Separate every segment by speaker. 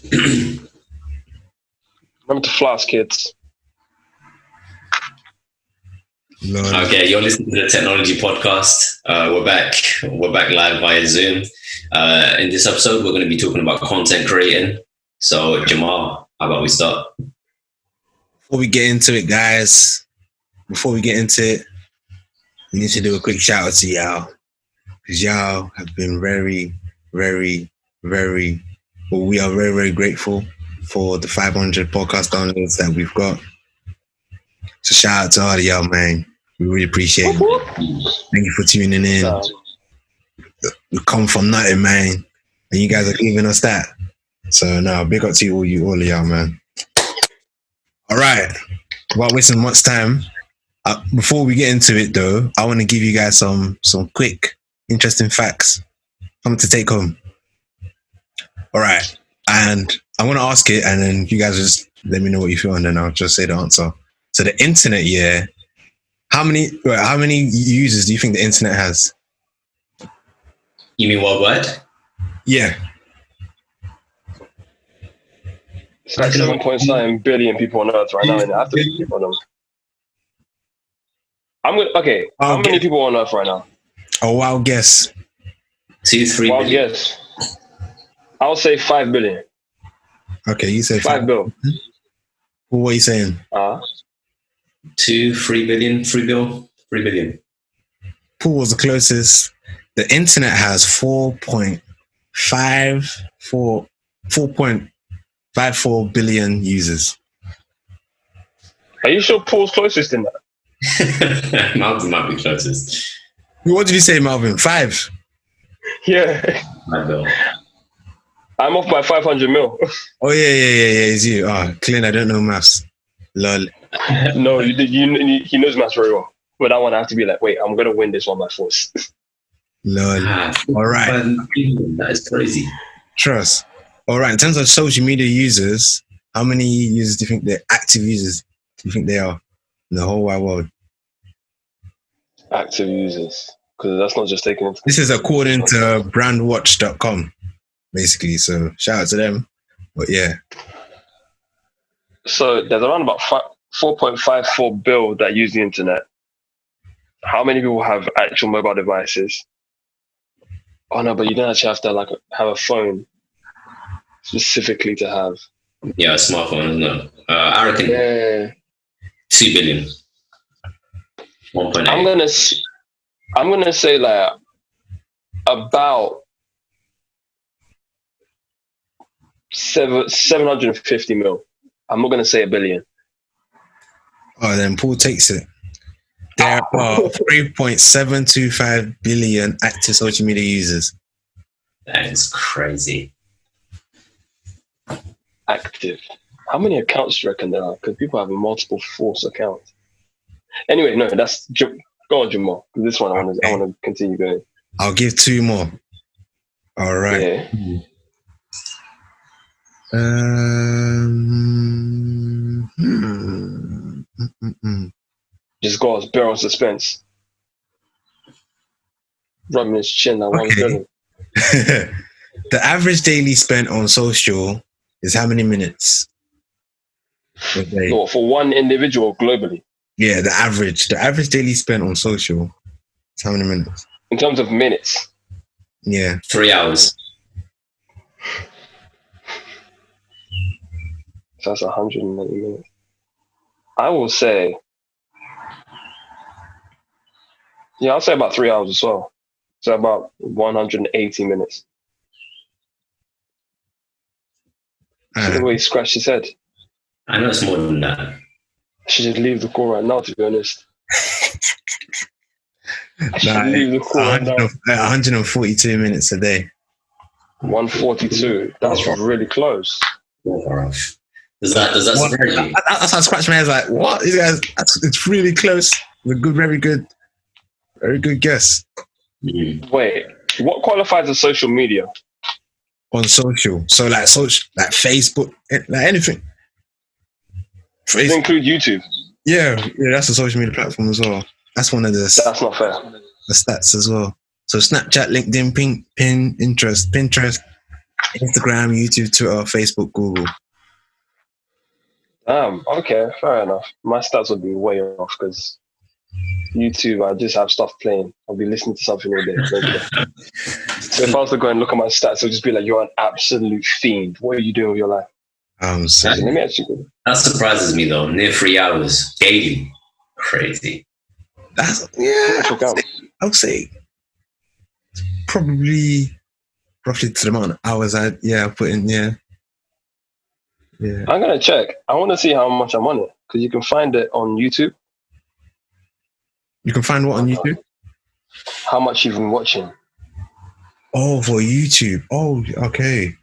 Speaker 1: Remember to floss, kids.
Speaker 2: Lord.
Speaker 3: Okay, you're listening to the Technology Podcast. We're back. We're back live via Zoom. In this episode, we're going to be talking about content creating. So, Jamal, how about we start?
Speaker 2: Before we get into it, guys, we need to do a quick shout out to y'all. Because y'all have been very, very, very, well, we are very, very grateful for the 500 podcast downloads that we've got. So shout out to all of y'all, man. We really appreciate it. Thank you for tuning in. We come from nothing, man. And you guys are giving us that. So now, big up to all of y'all, man. All right. Without wasting much time, before we get into it though, I want to give you guys some quick, interesting facts. Something to take home. All right. And I'm going to ask it and then you guys just let me know what you feel and then I'll just say the answer. So the internet, yeah. How many users do you think the internet has?
Speaker 3: You mean worldwide?
Speaker 2: Yeah.
Speaker 1: It's like 7.9 billion people on Earth right now, and I have to be people on them. How many people on Earth right now?
Speaker 2: A wild guess.
Speaker 3: 2-3
Speaker 1: wild
Speaker 3: billion.
Speaker 1: Guess. I'll say 5 billion.
Speaker 2: Okay, you say
Speaker 1: 5 billion.
Speaker 2: What are you saying?
Speaker 3: 2-3 billion. 3 billion.
Speaker 2: Paul was the closest. The internet has 4.54 billion users.
Speaker 1: Are you sure Paul's closest in that?
Speaker 3: Malcolm might be closest.
Speaker 2: What did you say, Malvin? 5?
Speaker 1: Yeah.
Speaker 3: 5 billion.
Speaker 1: I'm off by 500 mil.
Speaker 2: Oh, yeah, it's you. Clint, I don't know maths. Lol.
Speaker 1: No, he knows maths very well. But that one I have to be like, wait, I'm going to win this one by force.
Speaker 2: Lol. All right.
Speaker 3: That is crazy.
Speaker 2: Trust. All right. In terms of social media users, how many users do you think they're active users? Do you think they are in the whole wide world?
Speaker 1: Active users. Because that's not just taking into...
Speaker 2: This is according to brandwatch.com, basically. So shout out to them. But yeah.
Speaker 1: So there's around about 4.54 billion that use the internet. How many people have actual mobile devices? Oh no, but you don't actually have to have a phone specifically to have.
Speaker 3: Yeah, a smartphone, isn't it? I reckon 2 billion. 1.8.
Speaker 1: I'm gonna say like about 750 mil. I'm not gonna say 1 billion.
Speaker 2: Oh, then Paul takes it. There are 3.725 billion active social media users.
Speaker 3: That is crazy.
Speaker 1: Active. How many accounts do you reckon there are? Because people have multiple false accounts. Anyway, no, go on, Jamal. This one I want to continue going.
Speaker 2: I'll give 2 more. All right.
Speaker 1: Yeah. Just go as bear on suspense. Rubbing his chin like one villain.
Speaker 2: The average daily spent on social is how many minutes?
Speaker 1: No, for one individual globally.
Speaker 2: Yeah, the average daily spent on social is how many minutes?
Speaker 1: In terms of minutes.
Speaker 2: Yeah.
Speaker 3: 3 hours.
Speaker 1: So that's 190 minutes. I will say, I'll say about 3 hours as well. So about 180 minutes. See the way he scratched his head.
Speaker 3: I know it's more than that.
Speaker 1: I should just leave the call right now, to be honest.
Speaker 2: Leave the call 142 minutes a day.
Speaker 1: 142. That's really close.
Speaker 3: Does that surprise you?
Speaker 2: That's how I scratched my head. Like, what? These guys, it's really close. Very good guess.
Speaker 3: Mm-hmm.
Speaker 1: Wait, what qualifies as social media?
Speaker 2: On social, so like Facebook, like anything.
Speaker 1: Does it include YouTube?
Speaker 2: Yeah, that's a social media platform as well. That's one of the.
Speaker 1: That's not fair.
Speaker 2: The stats as well. So Snapchat, LinkedIn, Pinterest, Instagram, YouTube, Twitter, Facebook, Google.
Speaker 1: Okay, fair enough. My stats would be way off because YouTube, I just have stuff playing. I'll be listening to something all day. So if I was to go and look at my stats, it would just be like, you're an absolute fiend. What are you doing with your life?
Speaker 2: So
Speaker 1: let me actually.
Speaker 3: That surprises me though. Near 3 hours daily. Crazy.
Speaker 2: That's I would say probably roughly to the amount of hours I put in. Yeah.
Speaker 1: I'm gonna check. I want to see how much I'm on it because you can find it on YouTube.
Speaker 2: You can find what on YouTube?
Speaker 1: How much you've been watching.
Speaker 2: Oh, for YouTube. Oh, okay.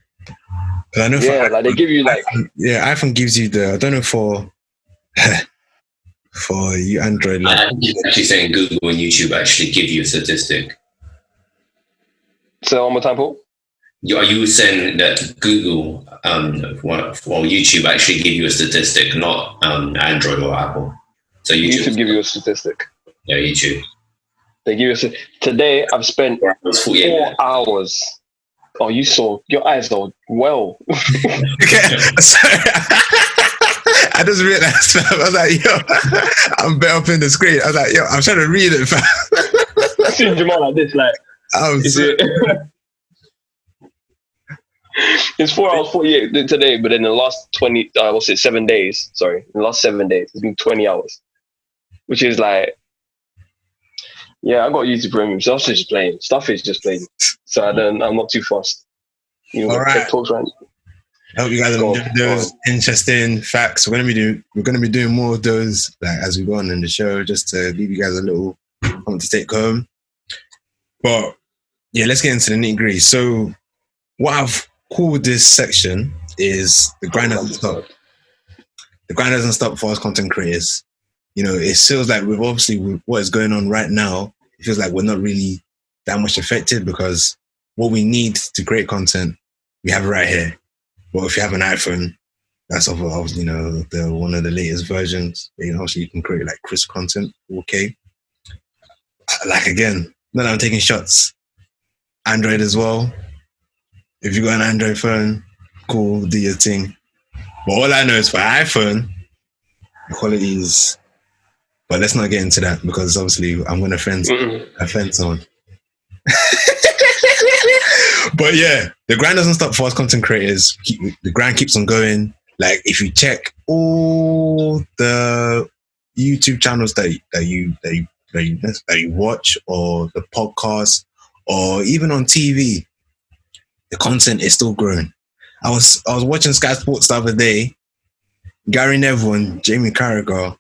Speaker 2: I know
Speaker 1: like they give you like
Speaker 2: iPhone gives you the, I don't know for you Android. Like,
Speaker 3: I'm actually saying Google and YouTube actually give you a statistic.
Speaker 1: So one more time, Paul.
Speaker 3: Are you saying that Google or YouTube actually give you a statistic, not Android or Apple? So
Speaker 1: YouTube give you a statistic.
Speaker 3: Yeah, YouTube.
Speaker 1: They give you today I've spent 4 hours. Oh, you saw your eyes are well.
Speaker 2: Okay, sorry. I just realized, fam. I was like, yo, I'm better up in the screen. I was like, yo, I'm trying to read it, fam.
Speaker 1: I seen Jamal like this, like, it's 4 hours 48 today, but in the last 7 days, in the last 7 days, it's been 20 hours, which is like, yeah, I got YouTube Premium. Stuff is just playing. So I'm not too fussed.
Speaker 2: All right.
Speaker 1: Talks right.
Speaker 2: I hope you guys are those interesting facts. We're gonna be doing more of those like as we go on in the show, just to leave you guys a little something to take home. But yeah, let's get into the nitty-gritty. So what I've called this section is the grind doesn't stop. The grind doesn't stop for us content creators. You know, it feels like with what is going on right now, it feels like we're not really that much affected because what we need to create content, we have it right here. Well, if you have an iPhone, that's obviously, the one of the latest versions. Obviously, you can create like crisp content, 4K. Like again, not that I'm taking shots. Android as well. If you got an Android phone, cool, do your thing. But all I know is for iPhone, the quality is. But let's not get into that because obviously I'm going to offend someone. But yeah, the grind doesn't stop for us content creators. The grind keeps on going. Like if you check all the YouTube channels that you watch, or the podcast, or even on TV, the content is still growing. I was watching Sky Sports the other day. Gary Neville and Jamie Carragher,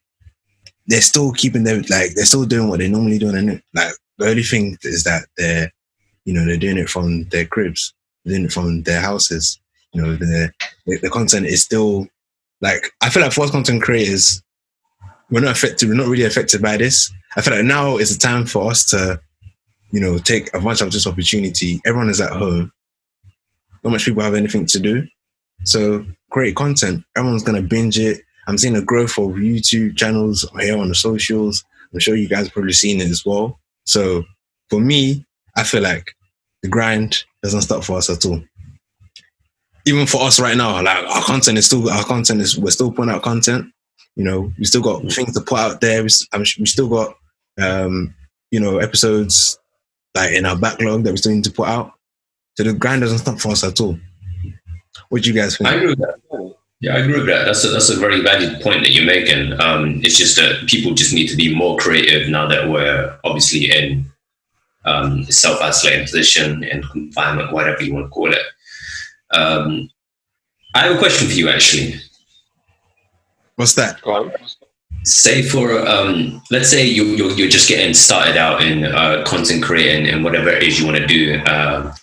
Speaker 2: they're still they're still doing what they normally do. And like the only thing is that they're doing it from their cribs, doing it from their houses. The content is still like, I feel like for us content creators, we're not really affected by this. I feel like now is the time for us to, take advantage of this opportunity. Everyone is at home. Not much people have anything to do. So create content. Everyone's going to binge it. I'm seeing a growth of YouTube channels here on the socials. I'm sure you guys have probably seen it as well. So for me, I feel like the grind doesn't stop for us at all. Even for us right now, like we're still putting out content. We still got things to put out there. We still got, episodes like in our backlog that we still need to put out. So the grind doesn't stop for us at all. What do you guys think?
Speaker 3: I agree with that. Yeah, I agree with that. That's a very valid point that you're making. It's just that people just need to be more creative now that we're obviously in self-isolating position and confinement, whatever you want to call it. I have a question for you, actually.
Speaker 2: What's that?
Speaker 3: Say for let's say you're just getting started out in content creating and whatever it is you want to do.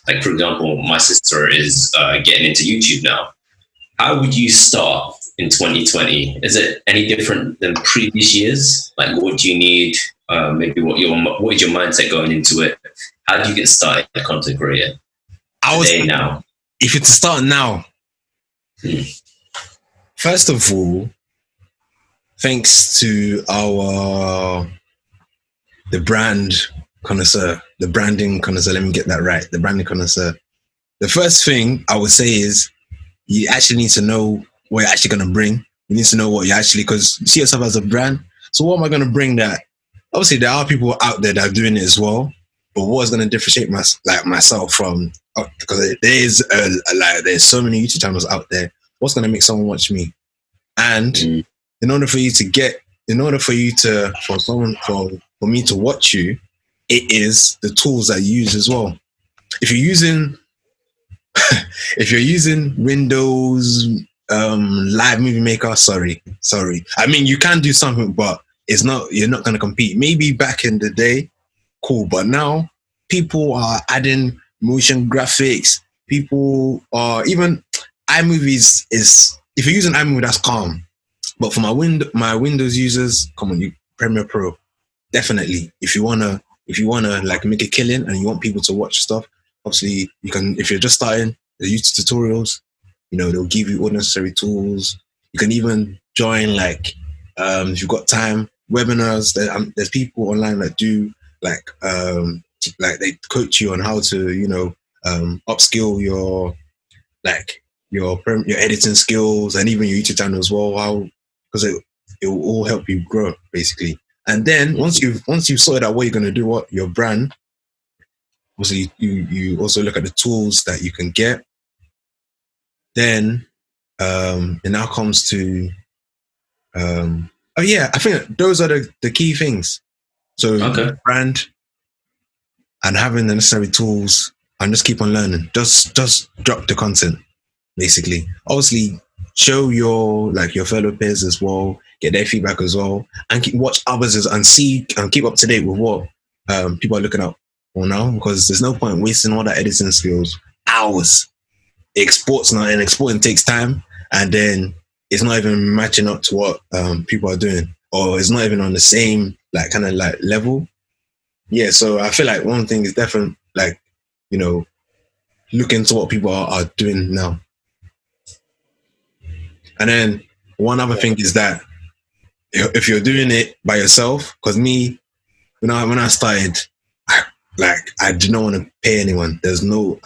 Speaker 3: Like for example, my sister is getting into YouTube now. How would you start in 2020? Is it any different than previous years? Like, what do you need? Maybe what is your mindset going into it? How do you get started content creating? Now,
Speaker 2: if it's to start now, first of all, thanks to the branding connoisseur. Let me get that right. The branding connoisseur. the first thing I would say is you actually need to know what you're actually going to bring. You need to know what you actually, because you see yourself as a brand. So what am I going to bring that? Obviously, there are people out there that are doing it as well. But what's going to differentiate myself from, because there's so many YouTube channels out there. What's going to make someone watch me? And in order for me to watch you, it is the tools that you use as well. If you're using Windows Live Movie Maker, sorry. I mean, you can do something, but you're not going to compete. Maybe back in the day, cool, but now people are adding motion graphics. People are even iMovies is, if you're using iMovie, that's calm. But for my Windows users, come on, you Premiere Pro, definitely. If you wanna like make a killing and you want people to watch stuff, obviously you can. If you're just starting, the YouTube tutorials, they'll give you all necessary tools. You can even join if you've got time, webinars. There's people online that do like they coach you on how to upskill your editing skills and even your YouTube channel as well. Because it will all help you grow basically. And then once you've sorted out what you're going to do, what your brand, obviously you also look at the tools that you can get. Then it now comes to I think those are the key things. So brand and having the necessary tools and just keep on learning. Just drop the content basically. Obviously show your fellow peers as well, get their feedback as well, and watch others and see and keep up to date with what people are looking up for now, because there's no point wasting all that editing skills, hours. Exporting takes time, and then it's not even matching up to what people are doing, or it's not even on the same level. Yeah, so I feel like one thing is definitely look into what people are doing now. And then one other thing is that if you're doing it by yourself, because me, when I started, I did not want to pay anyone. There's no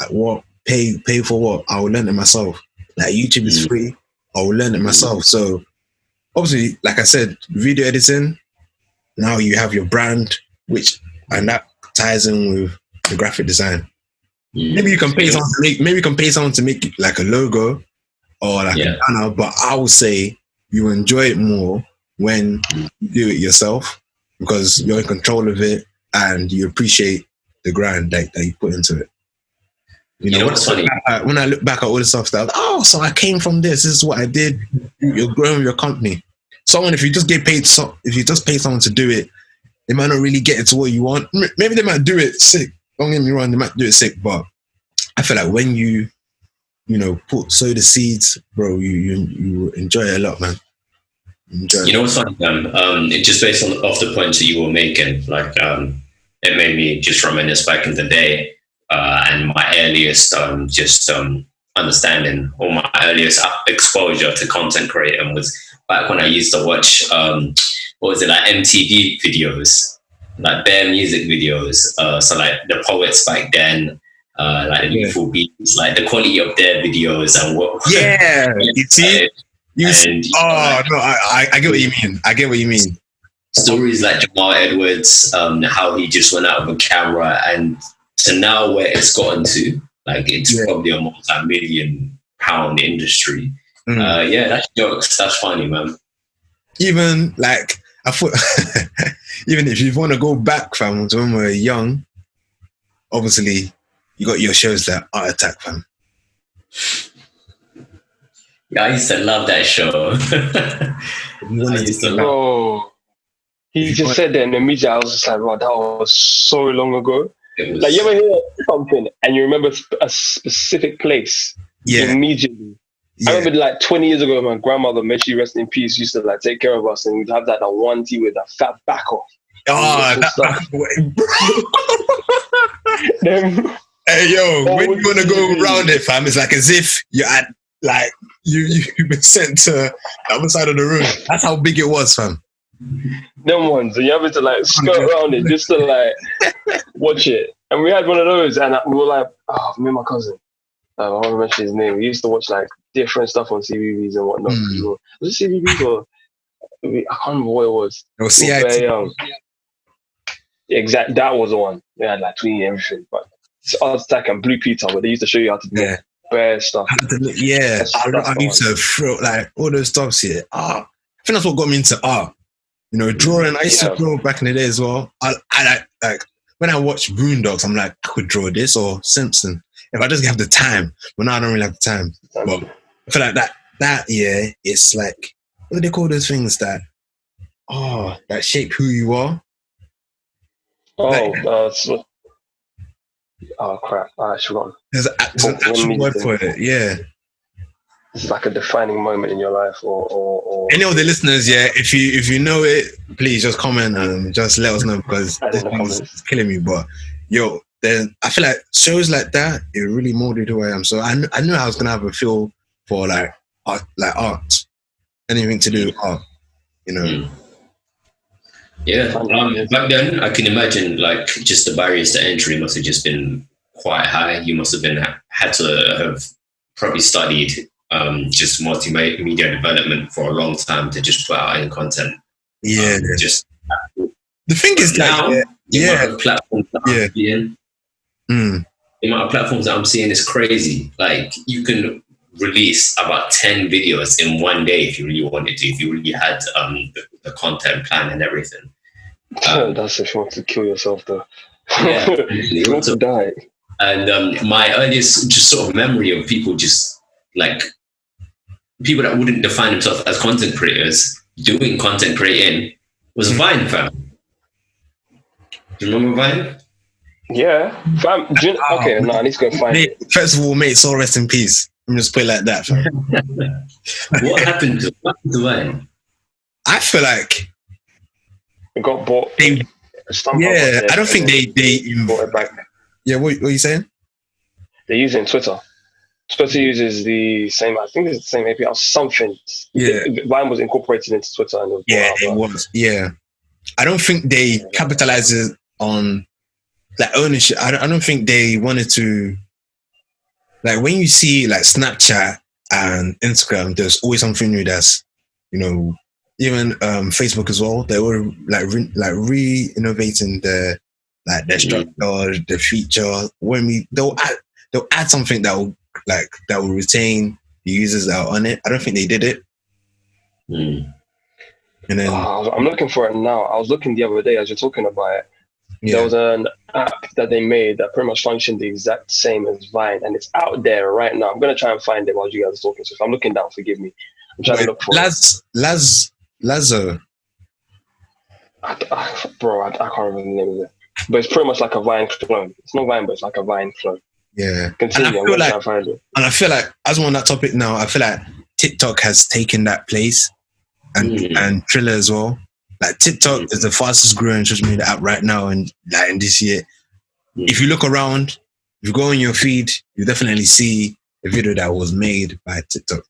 Speaker 2: pay for what? I will learn it myself. Like YouTube is free. I will learn it myself. So obviously, like I said, video editing. Now you have your brand, and that ties in with the graphic design. Maybe you can pay someone to make like a logo or a banner, but I would say you enjoy it more when you do it yourself, because you're in control of it and you appreciate the grind that you put into it. When I look back at all the stuff so I came from this is what I did. You're growing your company. If you just pay someone to do it, they might not really get it to what you want. Maybe they might do it sick. Don't get me wrong, they might do it sick, but I feel like when you sow the seeds, bro, you enjoy it a lot, man.
Speaker 3: What's funny, it just based off the points that you were making, it made me just reminisce back in the day, and my earliest understanding, or my earliest exposure to content creating was back when I used to watch MTV videos, like bare music videos. So like the poets back then, like the Youthful Beats, like the quality of their videos and what.
Speaker 2: Yeah, you see. I get what you mean. I get what you mean.
Speaker 3: Stories like JAMAL Edwards, how he just went out with a camera, and to now where it's gotten to, it's probably a multi-million-pound industry. That's jokes. That's funny, man.
Speaker 2: Even I thought, even if you want to go back, fam, to when we were young, obviously you got your shows like Art Attack, fam.
Speaker 3: Yeah, I used to love that show.
Speaker 1: He just said that, and immediately I was just like, wow, that was so long ago. You ever hear something and you remember a specific place immediately? Yeah. I remember 20 years ago, my grandmother, may she rest in peace, used to take care of us, and we'd have that onesie with a fat back off.
Speaker 2: Hey yo, when you wanna go around it, fam, it's as if you're at you've been sent to the other side of the room. That's how big it was, fam.
Speaker 1: Them ones, and you having to skirt around it just to watch it. And we had one of those, and we were me and my cousin, I won't mention his name. We used to watch like different stuff on CBBS and whatnot. Was it CBBS or I can't remember what it was.
Speaker 2: It was CIT.
Speaker 1: Very young. Exact. That was the one. They had like tweeting everything, but it's Art Attack and Blue Peter, where they used to show you how to do bare stuff.
Speaker 2: I used to throw like all those stuffs here. I think that's what got me into art. You know, drawing. I used to draw back in the day as well. I like when I watch Boondocks, I'm like, I could draw this or Simpson if I just have the time. But now I don't really have the time. But I feel like that it's like, what do they call those things that shape who you are?
Speaker 1: Crap! I forgot.
Speaker 2: There's an actual word for it. Yeah.
Speaker 1: It's like a defining moment in your life, or
Speaker 2: any of the listeners, if you know it, please just comment and just let us know, because this is killing me. But then I feel like shows like that, it really molded who I am. So I knew I was gonna have a feel for like art, anything to do with art, you know.
Speaker 3: Yeah, back then I can imagine like just the barriers to entry must have just been quite high. You must have had to have probably studied just multimedia development for a long time to just put out any content.
Speaker 2: Yeah,
Speaker 3: just
Speaker 2: the thing is
Speaker 3: now, the amount of platforms that I'm seeing,
Speaker 2: the
Speaker 3: amount of platforms that I'm seeing is crazy. Like you can release about 10 videos in one day if you really wanted to, if you really had the content plan and everything.
Speaker 1: That's if you want to kill yourself though.
Speaker 3: Yeah,
Speaker 1: you want to die.
Speaker 3: And my earliest just sort of memory of people just like people that wouldn't define themselves as content creators doing content creating was Vine, fam. Do you remember Vine?
Speaker 1: Yeah, fam. I need to go find it.
Speaker 2: First of all, mate, so rest in peace. I'm just put it like that, fam.
Speaker 3: What happened to Vine?
Speaker 2: I feel like
Speaker 1: it got bought.
Speaker 2: I don't think they
Speaker 1: bought it back.
Speaker 2: Yeah, what are you saying?
Speaker 1: They're using Twitter. Twitter uses the same. I think it's the same API or something.
Speaker 2: Yeah,
Speaker 1: Vine was incorporated into Twitter. And
Speaker 2: it was. Yeah, I don't think they capitalized on like ownership. I don't think they wanted to. Like when you see like Snapchat and Instagram, there's always something new that's, you know, even Facebook as well. They were like re-innovating their structure, the feature. They'll add something that will retain the users that are on it. I don't think they did it. And then
Speaker 1: I'm looking for it now. I was looking the other day as you're talking about it. Yeah. There was an app that they made that pretty much functioned the exact same as Vine, and it's out there right now. I'm going to try and find it while you guys are talking. So if I'm looking down, forgive me. I'm trying to look for
Speaker 2: Lazo.
Speaker 1: Bro, I can't remember the name of it. But it's pretty much like a Vine clone. It's not Vine, but it's like a Vine clone.
Speaker 2: Yeah.
Speaker 1: Continue. I'm going to try and find it.
Speaker 2: And I feel like, as we're on that topic now, I feel like TikTok has taken that place, and Triller as well. Like TikTok is the fastest growing social media app right now, and like in this year. If you look around, if you go on your feed, you definitely see a video that was made by TikTok.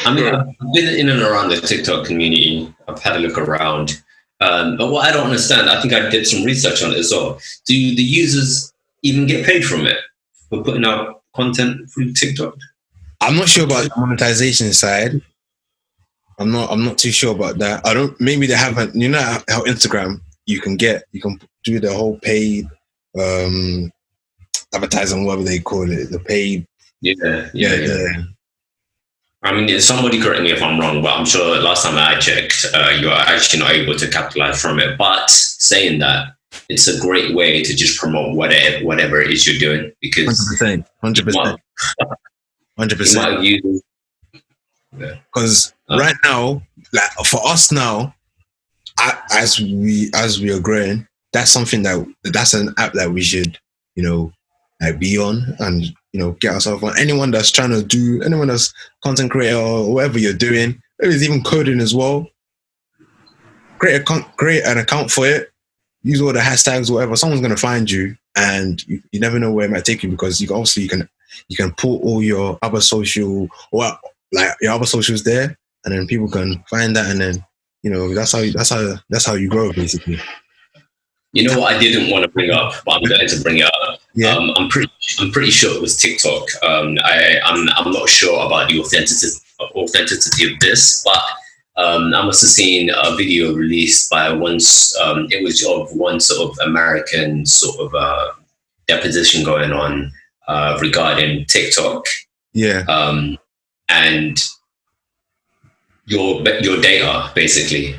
Speaker 3: I mean, I've been in and around the TikTok community. I've had a look around. But what I don't understand, I think I did some research on it as well. Do the users even get paid from it for putting out content through TikTok?
Speaker 2: I'm not sure about the monetization side. I'm not too sure about that. Maybe they haven't. You know how Instagram you can do the whole paid advertising, whatever they call it, the paid. Yeah.
Speaker 3: I mean, somebody correct me if I'm wrong, but I'm sure last time I checked, you are actually not able to capitalize from it. But saying that, it's a great way to just promote whatever it is you're doing, because
Speaker 2: 100%. Because right now, like for us now, as we are growing, that's something that's an app that we should, like be on and get ourselves on. Anyone that's content creator or whatever you're doing, maybe it's even coding as well. Create an account for it. Use all the hashtags, whatever. Someone's gonna find you, and you never know where it might take you, because you can put all your other social your other socials there, and then people can find that, and then that's how you grow, basically.
Speaker 3: You know what I didn't want to bring up, but I'm going to bring it up.
Speaker 2: Yeah.
Speaker 3: I'm pretty sure it was TikTok. I'm not sure about the authenticity of this, but I must have seen a video released by it was of one sort of American sort of deposition going on regarding TikTok.
Speaker 2: Yeah.
Speaker 3: And your data, basically.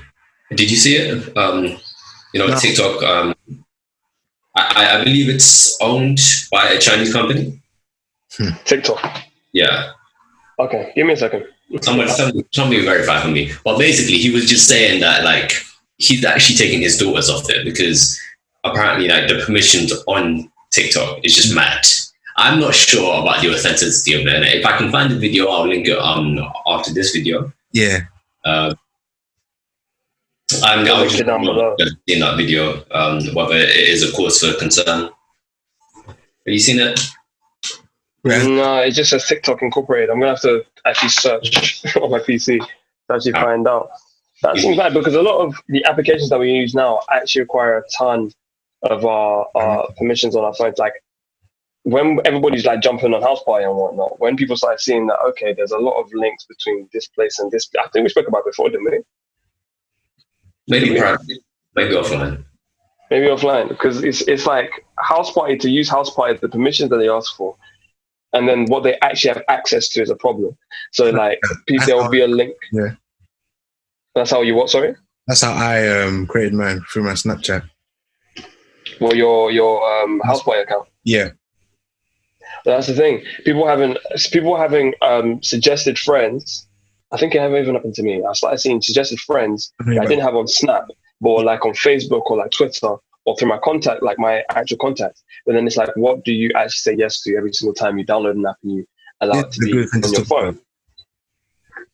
Speaker 3: Did you see it?
Speaker 2: No.
Speaker 3: TikTok. I believe it's owned by a Chinese company.
Speaker 1: TikTok.
Speaker 3: Yeah.
Speaker 1: Okay, give me a second.
Speaker 3: Somebody verify for me. Well, basically, he was just saying that like he's actually taking his daughters off it because apparently like the permissions on TikTok is just mad. I'm not sure about the authenticity of it. And if I can find the video, I'll link it after this video.
Speaker 2: Yeah.
Speaker 3: I was just in that video, whether it is a cause for concern. Have you seen it?
Speaker 2: Yeah.
Speaker 1: No, it just says TikTok Incorporated. I'm gonna have to actually search on my PC to actually find out. That seems bad because a lot of the applications that we use now actually require a ton of our permissions on our phones. Like when everybody's like jumping on House Party and whatnot, when people start seeing that, okay, there's a lot of links between this place and this. I think we spoke about it before, didn't we?
Speaker 3: Maybe offline.
Speaker 1: Maybe offline, because it's like House Party, to use House Party, the permissions that they ask for, and then what they actually have access to is a problem. So like, there will be a link.
Speaker 2: Yeah.
Speaker 1: That's how you what? Sorry.
Speaker 2: That's how I created mine through my Snapchat.
Speaker 1: Well, your House Party account.
Speaker 2: Yeah.
Speaker 1: That's the thing. People having suggested friends. I think it hasn't even happened to me. I started seeing suggested friends that I didn't have on Snap, but like on Facebook or like Twitter or through my contact, like my actual contacts. But then it's like, what do you actually say yes to every single time you download an app and you allow it to be on your phone?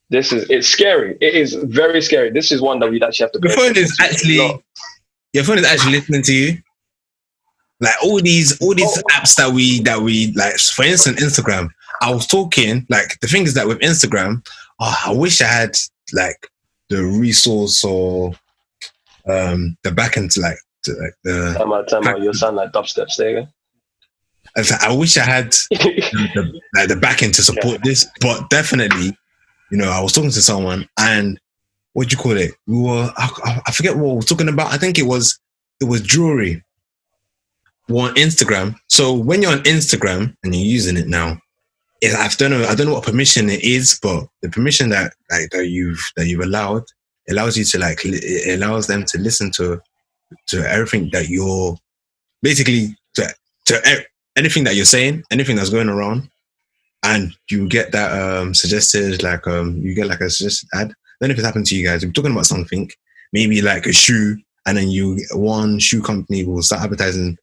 Speaker 1: It's scary. It is very scary. This is one that we'd actually have to.
Speaker 2: Your phone is actually listening to you. Like all these apps that we like, for instance, Instagram. I was talking, like, the thing is that with Instagram, I wish I had like the resource or the backend to the.
Speaker 1: Time out. You sound like dubstep. There.
Speaker 2: I wish I had the backend to support this, but definitely, I was talking to someone and what do you call it? We were I forget what we were talking about. I think it was jewelry. We're on Instagram. So when you're on Instagram and you're using it now, I don't know what permission it is, but the permission that you've allowed allows you to it allows them to listen to everything that you're basically to anything that you're saying, anything that's going around, and you get that suggested you get like a suggested ad. Then if it happened to you guys, we're talking about something, maybe like a shoe, and then one shoe company will start advertising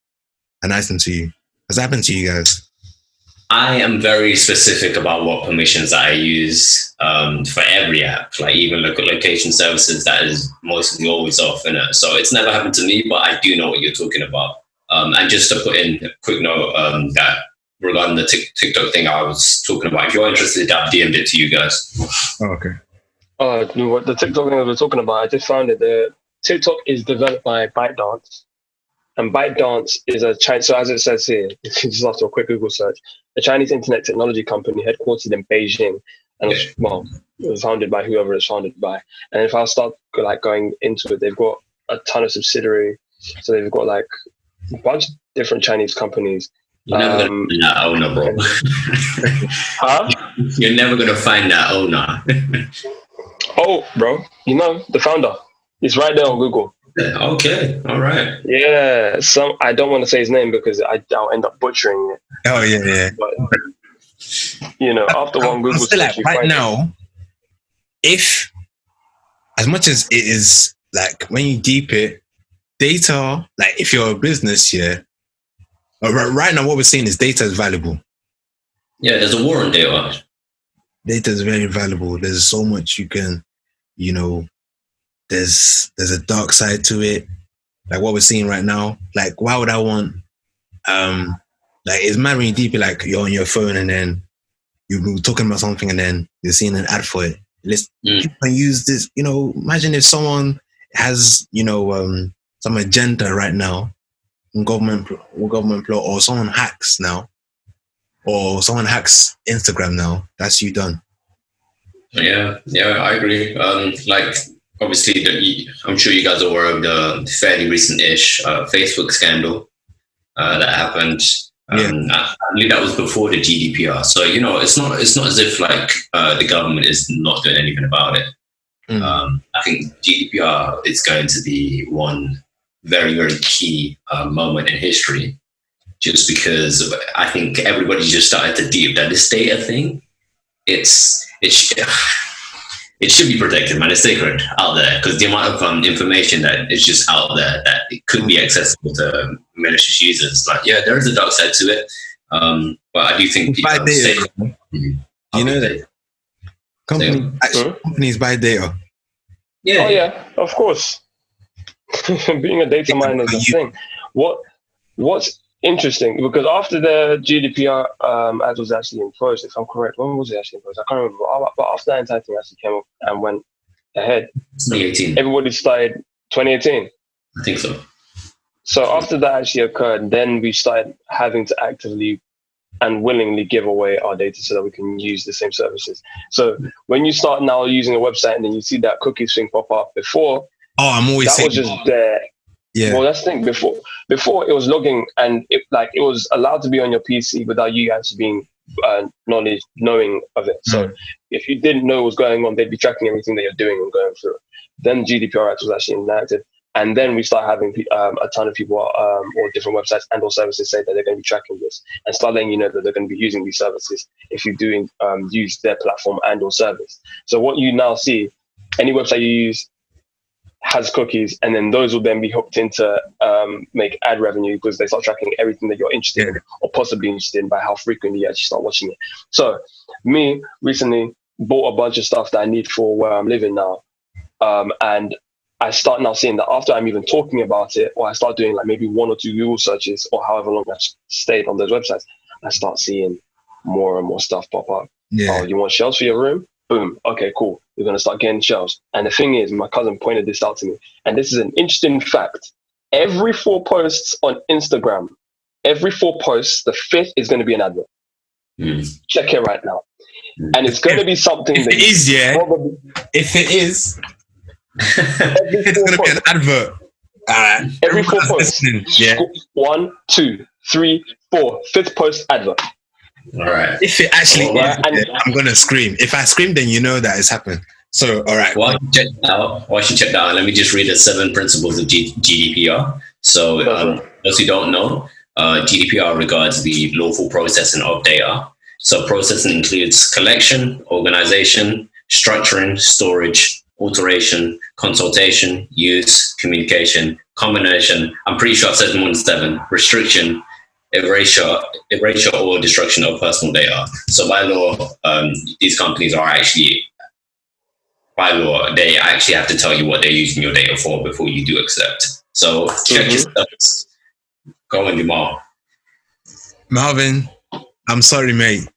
Speaker 2: an item to you. Has that happened to you guys?
Speaker 3: I am very specific about what permissions I use for every app, like even location services. That is mostly always off in it. So it's never happened to me, but I do know what you're talking about. And just to put in a quick note, that regarding the TikTok thing I was talking about, if you're interested, I've DM'd it to you guys.
Speaker 2: Oh, okay.
Speaker 1: The TikTok thing I was talking about, I just found it. The TikTok is developed by ByteDance. And ByteDance is a Chinese, so as it says here, just after a quick Google search, a Chinese internet technology company headquartered in Beijing, and it was founded by whoever it's founded by. And if I start going into it, they've got a ton of subsidiary, so they've got like a bunch of different Chinese companies.
Speaker 3: You're never gonna find that owner, bro.
Speaker 1: Huh?
Speaker 3: You're never gonna find that owner.
Speaker 1: Oh, bro, the founder. It's right there on Google.
Speaker 3: Okay, all right.
Speaker 1: Yeah, I don't want to say his name because I'll end up butchering it.
Speaker 2: Oh yeah.
Speaker 1: But after one Google search,
Speaker 2: right now, if as much as it is like when you deep it, data, like if you're a business here, right now what we're saying is data is valuable.
Speaker 3: Yeah, there's a war on data.
Speaker 2: Data is very valuable. There's so much you can, There's a dark side to it, like what we're seeing right now. Like, why would I want? It's mad when you deep it. Like you're on your phone and then you're talking about something and then you're seeing an ad for it. Let's use this. Imagine if someone has some agenda right now, government plot, or someone hacks now, or someone hacks Instagram now, that's you done.
Speaker 3: Yeah, I agree. Like obviously, I'm sure you guys are aware of the fairly recent-ish Facebook scandal that happened. I believe that was before the GDPR. So it's not as if like the government is not doing anything about it. I think GDPR is going to be one very, very key moment in history, just because I think everybody's just started to deep that this data thing, it should be protected, man. It's sacred out there, because the amount of information that is just out there that it could be accessible to malicious users. Like, yeah, there is a dark side to it, but I do think
Speaker 2: people buy data. You know that companies buy data.
Speaker 1: Yeah. Oh yeah, of course. Being a data miner is a thing. What's interesting, because after the GDPR act was actually enforced, if I'm correct, when was it actually enforced? I can't remember. But after that entire thing actually came up and went ahead,
Speaker 3: 2018.
Speaker 1: Everybody started 2018.
Speaker 3: I think so.
Speaker 1: So after that actually occurred, then we started having to actively and willingly give away our data so that we can use the same services. So when you start now using a website and then you see that cookies thing pop up before,
Speaker 2: I'm always
Speaker 1: that
Speaker 2: saying
Speaker 1: was just there. Yeah. Well, that's the thing. Before it was logging, and it was allowed to be on your PC without you actually being knowing of it. So if you didn't know what was going on, they'd be tracking everything that you're doing and going through. Then GDPR Act was actually enacted, and then we start having a ton of people or different websites and or services say that they're going to be tracking this and start letting you know that they're going to be using these services if you do use their platform and or service. So what you now see, any website you use has cookies, and then those will then be hooked into make ad revenue, because they start tracking everything that you're interested in or possibly interested in by how frequently you actually start watching it. So me recently bought a bunch of stuff that I need for where I'm living now, and I start now seeing that after I'm even talking about it, or I start doing like maybe 1 or 2 Google searches, or however long I've stayed on those websites, I start seeing more and more stuff pop up. Oh, you want shelves for your room? Boom. Okay, cool. You're going to start getting shelves. And the thing is, my cousin pointed this out to me, and this is an interesting fact. Every 4 posts on Instagram, every 4 posts, the 5th is going to be an advert. Check it right now. And it's going to be something
Speaker 2: if
Speaker 1: that
Speaker 2: it is, probably, if it is, it's going to be an advert.
Speaker 1: Every 4 posts. 1, 2, 3, 4. 5th post, advert.
Speaker 3: All right.
Speaker 2: If it actually is, I'm going to scream. If I scream, then you know that it's happened. So, all right.
Speaker 3: While you check that out, let me just read the 7 principles of GDPR. So, those who don't know, GDPR regards the lawful processing of data. So, processing includes collection, organization, structuring, storage, alteration, consultation, use, communication, combination. I'm pretty sure it says more than 7. Restriction, erasure or destruction of personal data. So by law, these companies are actually, by law, they actually have to tell you what they're using your data for before you do accept. So check yourself. Go on, Jamal.
Speaker 2: Marvin, I'm sorry, mate.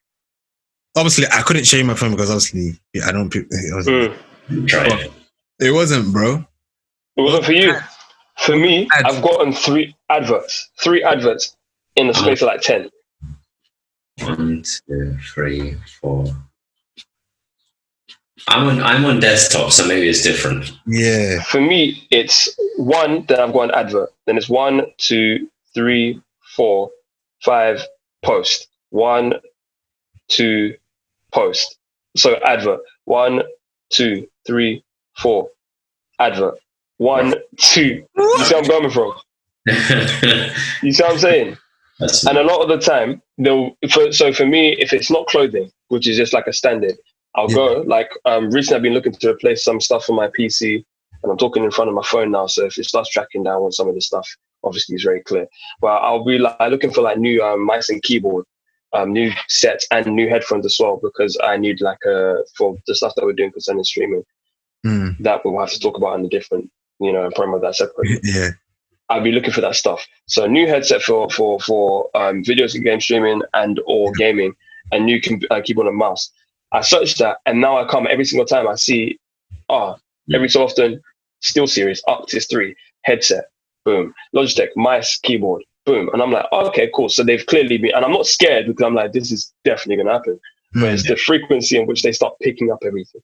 Speaker 2: Obviously, I couldn't show you my phone because obviously I don't.
Speaker 3: Try it.
Speaker 2: It wasn't, bro.
Speaker 1: It wasn't for you. For me, I've gotten 3 adverts. 3 adverts. In the space of like 10.
Speaker 3: 1, 2, 3, 4. I'm on desktop, so maybe it's different.
Speaker 2: Yeah.
Speaker 1: For me, it's 1, then I've got an advert. Then it's 1, 2, 3, 4, 5, post. 1, 2, post. So advert. 1, 2, 3, 4. Advert. 1, 2. You see where I'm coming from? You see what I'm saying? And a lot of the time, for me, if it's not clothing, which is just like a standard, I'll go, like, recently I've been looking to replace some stuff on my PC, and I'm talking in front of my phone now, so if it starts tracking down on some of the stuff, obviously it's very clear. But I'll be like looking for like new mice and keyboard, new sets and new headphones as well, because I need like for the stuff that we're doing concerning streaming, that we'll have to talk about in a different, promo that separate.
Speaker 2: Yeah.
Speaker 1: I'll be looking for that stuff. So new headset for videos and game streaming and or gaming, and new keyboard and mouse. I searched that, and now I come every single time I see, every so often, SteelSeries, Arctis 3, headset. boom. Logitech, mice, keyboard, boom. And I'm like, oh, okay, cool. So they've clearly been, and I'm not scared because I'm like, this is definitely going to happen. But it's the frequency in which they start picking up everything.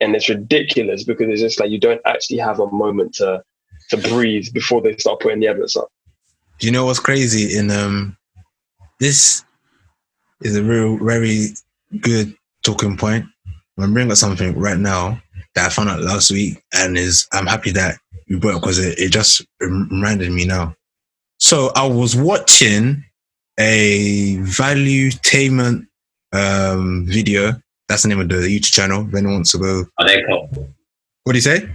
Speaker 1: And it's ridiculous because it's just like you don't actually have a moment to breathe before they start putting the evidence up.
Speaker 2: Do you know what's crazy? This is a very good talking point. I'm bringing up something right now that I found out last week, and I'm happy that you brought it because it just reminded me now. So I was watching a valuetainment video. That's the name of the YouTube channel. If anyone wants to go.
Speaker 3: Are they cool?
Speaker 2: What do you say?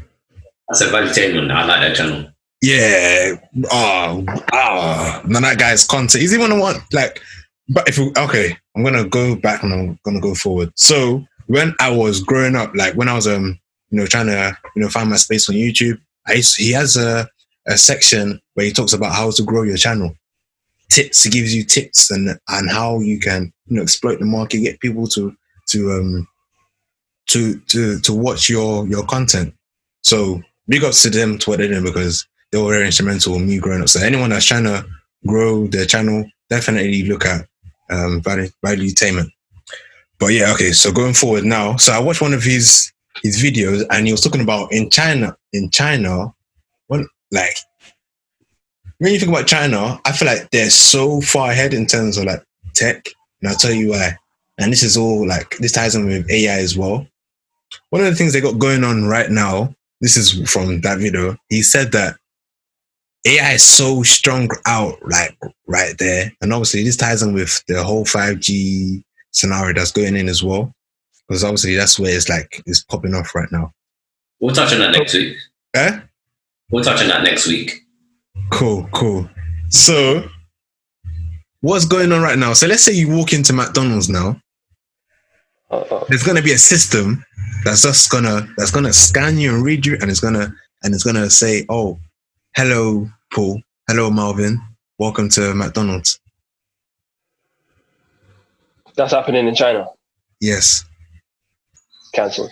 Speaker 3: I said valuetainment. I like that channel.
Speaker 2: Yeah. Now that guy's content. He's even the one like. But I'm gonna go back and I'm gonna go forward. So when I was growing up, like when I was trying to find my space on YouTube, he has a section where he talks about how to grow your channel. Tips. He gives you tips and how you can exploit the market, get people to watch your content. So big ups to them to what they're doing because they were very instrumental in me growing up. So anyone that's trying to grow their channel, definitely look at valuetainment. But yeah, okay. So going forward now, so I watched one of his videos and he was talking about in China, when you think about China, I feel like they're so far ahead in terms of like tech, and I'll tell you why. And this is all this ties in with AI as well. One of the things they got going on right now, this is from that video, he said that AI is so strong out right there. And obviously this ties in with the whole 5G scenario that's going in as well. Because obviously that's where it's popping off right now.
Speaker 3: We'll touch on that next week.
Speaker 2: Eh?
Speaker 3: We'll touch on that next week.
Speaker 2: Cool. So what's going on right now? So let's say you walk into McDonald's now. There's gonna be a system that's just gonna scan you and read you, and it's gonna say, oh, hello, Paul. Hello, Marvin. Welcome to McDonald's.
Speaker 1: That's happening in China.
Speaker 2: Yes.
Speaker 1: Cancel.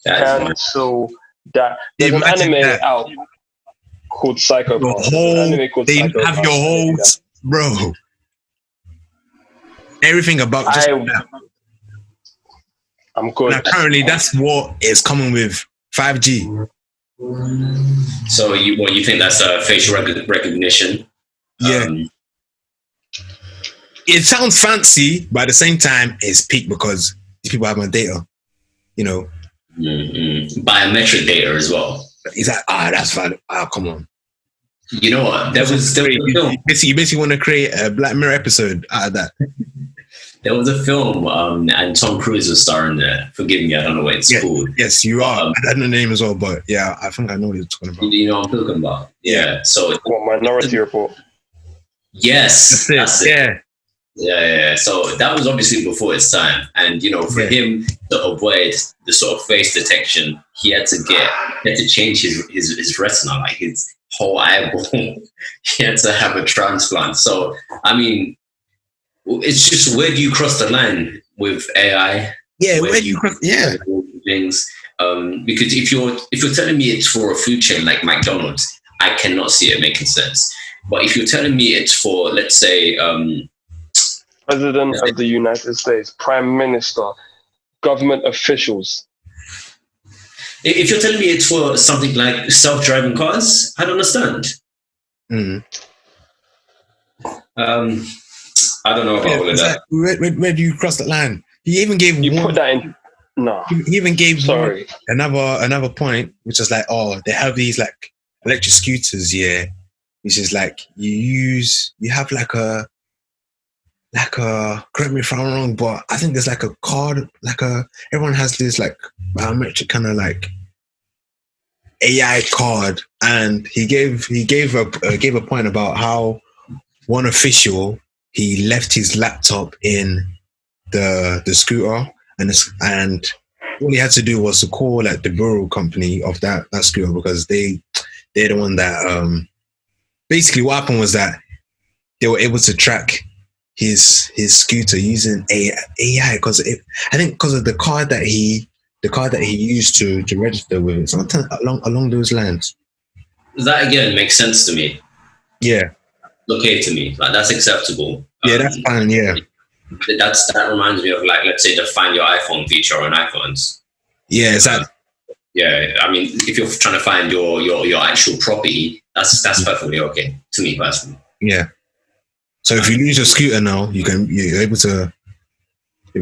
Speaker 1: Cancel that. There's an anime out called Psychopath.
Speaker 2: They have your whole, bro. Everything about just
Speaker 1: I'm good.
Speaker 2: Now, currently, that's what is coming with 5G.
Speaker 3: So you think that's facial recognition?
Speaker 2: Yeah. It sounds fancy, but at the same time, it's peak because these people have my data.
Speaker 3: Biometric data as well.
Speaker 2: He's like, that's fine. Come on.
Speaker 3: You know what?
Speaker 2: You basically want to create a Black Mirror episode out of that.
Speaker 3: There was a film, and Tom Cruise was starring there. Forgive me, I don't know what it's called.
Speaker 2: Yes, you are. I don't know the name as well, but yeah, I think I know what you're talking about.
Speaker 3: You know what I'm talking about? Yeah. So
Speaker 1: Minority Report.
Speaker 3: Yes, that's it.
Speaker 2: Yeah.
Speaker 3: So that was obviously before its time, and for him to avoid the sort of face detection, he had to change his retina, like his whole eyeball. He had to have a transplant. So I mean, it's just, where do you cross the line with AI?
Speaker 2: Yeah, where do you cross? Yeah,
Speaker 3: things. Because if you're telling me it's for a food chain like McDonald's, I cannot see it making sense. But if you're telling me it's for, let's say,
Speaker 1: President of the United States, Prime Minister, government officials.
Speaker 3: If you're telling me it's for something like self-driving cars, I don't understand. I don't know about all of that.
Speaker 2: Where do you cross the line? He even gave
Speaker 1: put that in. No.
Speaker 2: He even gave another point, which is like, they have these like electric scooters, which is like you have like a correct me if I'm wrong, but I think there's like a card, everyone has this like biometric kind of like AI card, and he gave a point about how one official, he left his laptop in the scooter, and all he had to do was to call like the bureau company of that scooter, because they're the one that basically what happened was that they were able to track his scooter using AI because I think because of the card that he used to register with it, something along those lines.
Speaker 3: that again makes sense to me.
Speaker 2: Yeah.
Speaker 3: Okay to me, like that's acceptable.
Speaker 2: Yeah, that's fine. Yeah.
Speaker 3: That reminds me of, like, let's say the Find Your iPhone feature on iPhones.
Speaker 2: Yeah, exactly.
Speaker 3: Yeah, I mean, if you're trying to find your actual property, that's perfectly okay to me personally.
Speaker 2: Yeah. So if you lose your scooter now, you're able to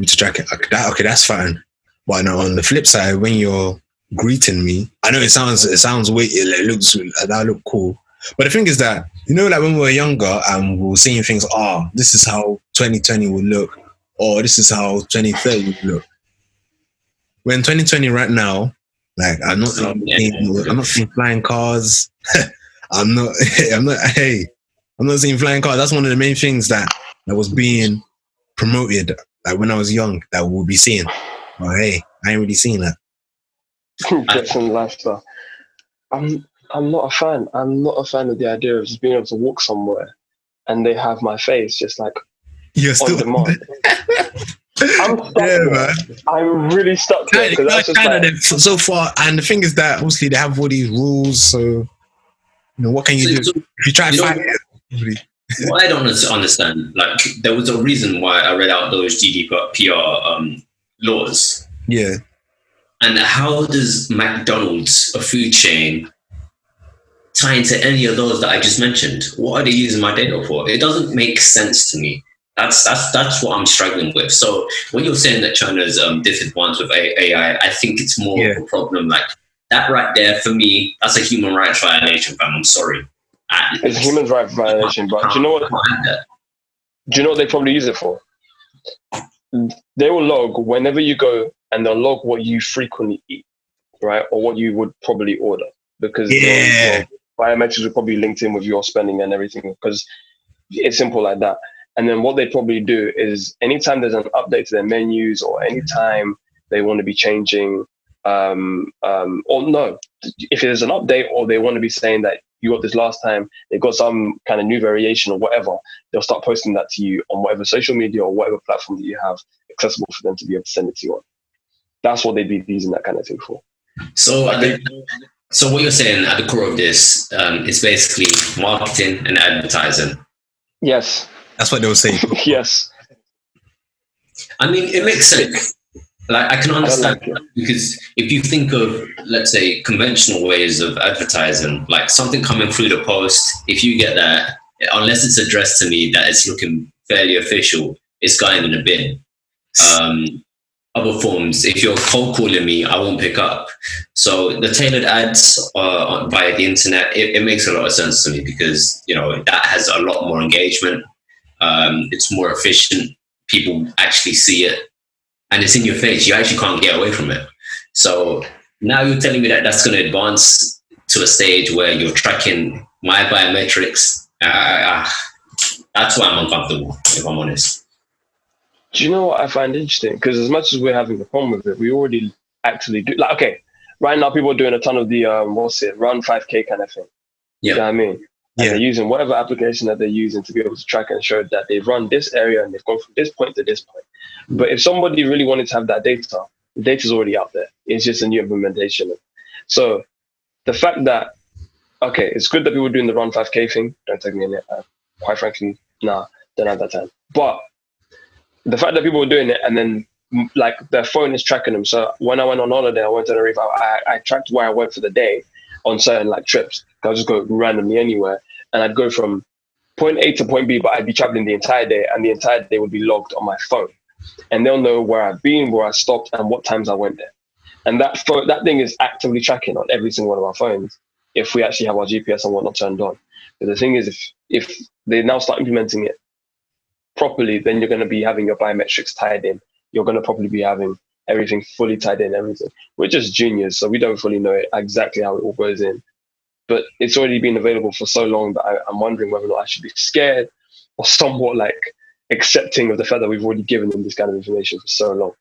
Speaker 2: track it. Okay, that's fine. But no, on the flip side, when you're greeting me, I know it sounds weird. It looks that look cool. But the thing is that, you know, like when we were younger and we were seeing things, this is how 2020 will look, or this is how 2030 will look. When 2020 right now, like I'm not seeing flying cars. I'm not seeing flying cars. That's one of the main things that was being promoted, like when I was young, that we'll be seeing. But hey, I ain't really seeing that.
Speaker 1: Jetson lifestyle. I'm not a fan. I'm not a fan of the idea of just being able to walk somewhere and they have my face just like on demand. I'm stuck there. Man. I'm really stuck there.
Speaker 2: So far, and the thing is that obviously they have all these rules. So, you know, what can you do? If you try to fight it,
Speaker 3: what I don't understand, like, there was a reason why I read out those GDPR laws.
Speaker 2: Yeah.
Speaker 3: And how does McDonald's, a food chain, tie into any of those that I just mentioned? What are they using my data for? It doesn't make sense to me. That's what I'm struggling with. So when you're saying that China's disadvantaged with AI, I think it's more of a problem. Like that right there, for me, that's a human rights violation, fam. I'm sorry.
Speaker 1: It's a human rights violation, but do you know what? Do you know what they probably use it for? They will log whenever you go, and they'll log what you frequently eat, right, or what you would probably order, because your biometrics will probably linked in with your spending and everything, because it's simple like that. And then what they probably do is anytime there's an update to their menus, or anytime they want to be changing, or no, if there's an update or they want to be saying that you got this last time, they got some kind of new variation or whatever, they'll start posting that to you on whatever social media or whatever platform that you have accessible for them to be able to send it to you on. That's what they'd be using that kind of thing for.
Speaker 3: So, so what you're saying at the core of this is basically marketing and advertising.
Speaker 1: Yes.
Speaker 2: That's what they were saying.
Speaker 1: Yes.
Speaker 3: I mean, it makes sense. Like, I can understand because if you think of, let's say, conventional ways of advertising, like something coming through the post, if you get that, unless it's addressed to me that it's looking fairly official, it's going in a bin. Other forms, if you're cold calling me, I won't pick up. So the tailored ads via the internet, it makes a lot of sense to me because, you know, that has a lot more engagement. It's more efficient. People actually see it. And it's in your face. You actually can't get away from it. So now you're telling me that that's going to advance to a stage where you're tracking my biometrics. That's why I'm uncomfortable, if I'm honest.
Speaker 1: Do you know what I find interesting? Because as much as we're having a problem with it, we already actually do. Like, okay, right now people are doing a ton of the, run 5K kind of thing.
Speaker 3: Yeah.
Speaker 1: You know what I mean? And they're using whatever application that they're using to be able to track and show that they've run this area and they've gone from this point to this point. But if somebody really wanted to have that data, the data's already out there. It's just a new implementation. So the fact that, okay, it's good that people are doing the run 5K thing. Don't take me in it. Quite frankly, don't have that time. But the fact that people were doing it and then like their phone is tracking them. So when I went on holiday, I went to Tenerife, I tracked where I went for the day on certain like trips. I'll just go randomly anywhere. And I'd go from point A to point B, but I'd be traveling the entire day, and the entire day would be logged on my phone. And they'll know where I've been, where I stopped, and what times I went there. And that thing is actively tracking on every single one of our phones if we actually have our GPS and whatnot turned on. But the thing is, if they now start implementing it properly, then you're going to be having your biometrics tied in. You're going to probably be having everything fully tied in, everything. We're just juniors, so we don't fully know exactly how it all goes in. But it's already been available for so long that I'm wondering whether or not I should be scared or somewhat like accepting of the fact that we've already given them this kind of information for so long.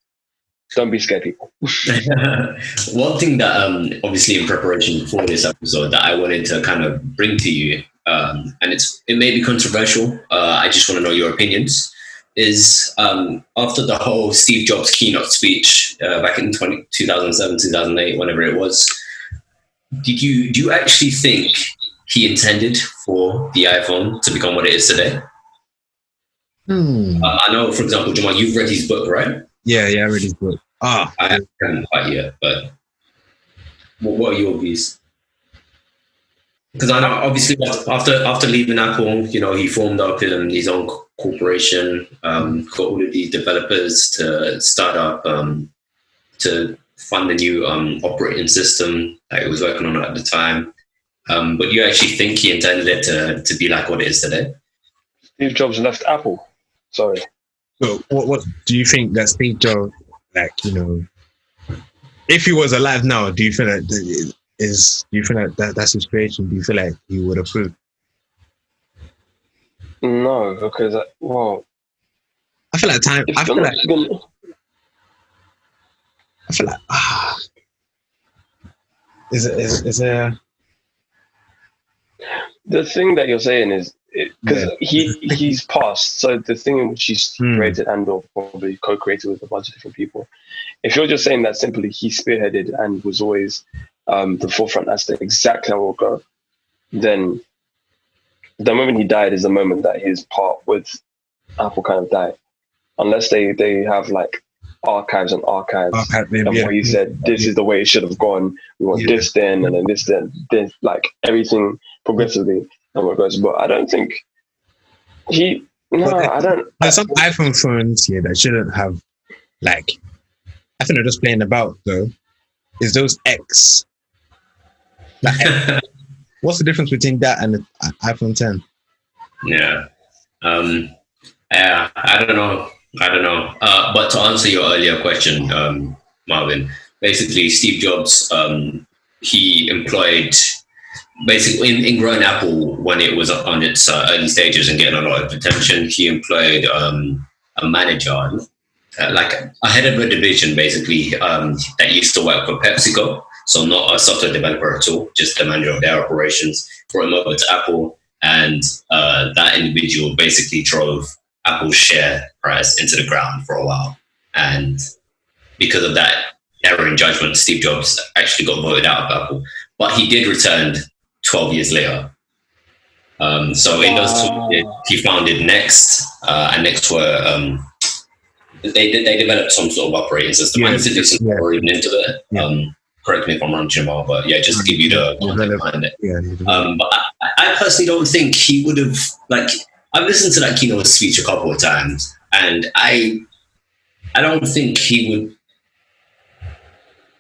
Speaker 1: Don't be scared, people.
Speaker 3: One thing that obviously in preparation for this episode that I wanted to kind of bring to you, and it may be controversial, I just want to know your opinions, is after the whole Steve Jobs keynote speech back in 2007, 2008, whenever it was, do you actually think he intended for the iPhone to become what it is today? I know, for example, Jamal, you've read his book, right?
Speaker 2: Yeah, I read his book.
Speaker 3: I haven't quite yet, but what are your views? Because I know, obviously, after leaving Apple, he formed up his own corporation, got all of these developers to start up, to fund the new operating system that he was working on at the time. But you actually think he intended it to be like what it is today?
Speaker 1: Steve Jobs left Apple. Sorry.
Speaker 2: So what do you think that Steve Jobs, if he was alive now, do you feel like that's his creation? Do you feel like he would approve?
Speaker 1: No, because
Speaker 2: I feel like time. I feel like is there.
Speaker 1: The thing that you're saying is because he's passed, so the thing in which he's created and or probably co-created with a bunch of different people. If you're just saying that simply he spearheaded and was always the forefront as to exactly how it will go, then the moment he died is the moment that his part with Apple kind of died. Unless they have like archives and archives of what he said, this is the way it should have gone. We want this then, and then this, like everything progressively and what goes. But I don't think I don't.
Speaker 2: There's some iPhone phones here that shouldn't have, like, I think they're just playing about though. Is those X? Like, what's the difference between that and the iPhone 10?
Speaker 3: Yeah. I don't know. But to answer your earlier question, Marvin, basically Steve Jobs, he employed, basically in growing Apple when it was on its early stages and getting a lot of attention, he employed a manager, like a head of a division, basically, that used to work for PepsiCo. So not a software developer at all, just the manager of their operations, brought him over to Apple. And that individual basically drove Apple's share price into the ground for a while. And because of that error in judgment, Steve Jobs actually got voted out of Apple. But he did return 12 years later. So in those 2 years, he founded Next, and Next were, they developed some sort of operating system. I need to do some more even into it. Correct me if I'm wrong, Jamal, but yeah, just to give you the context behind it. But I personally don't think he would have, like, I've listened to that keynote speech a couple of times, and I don't think he would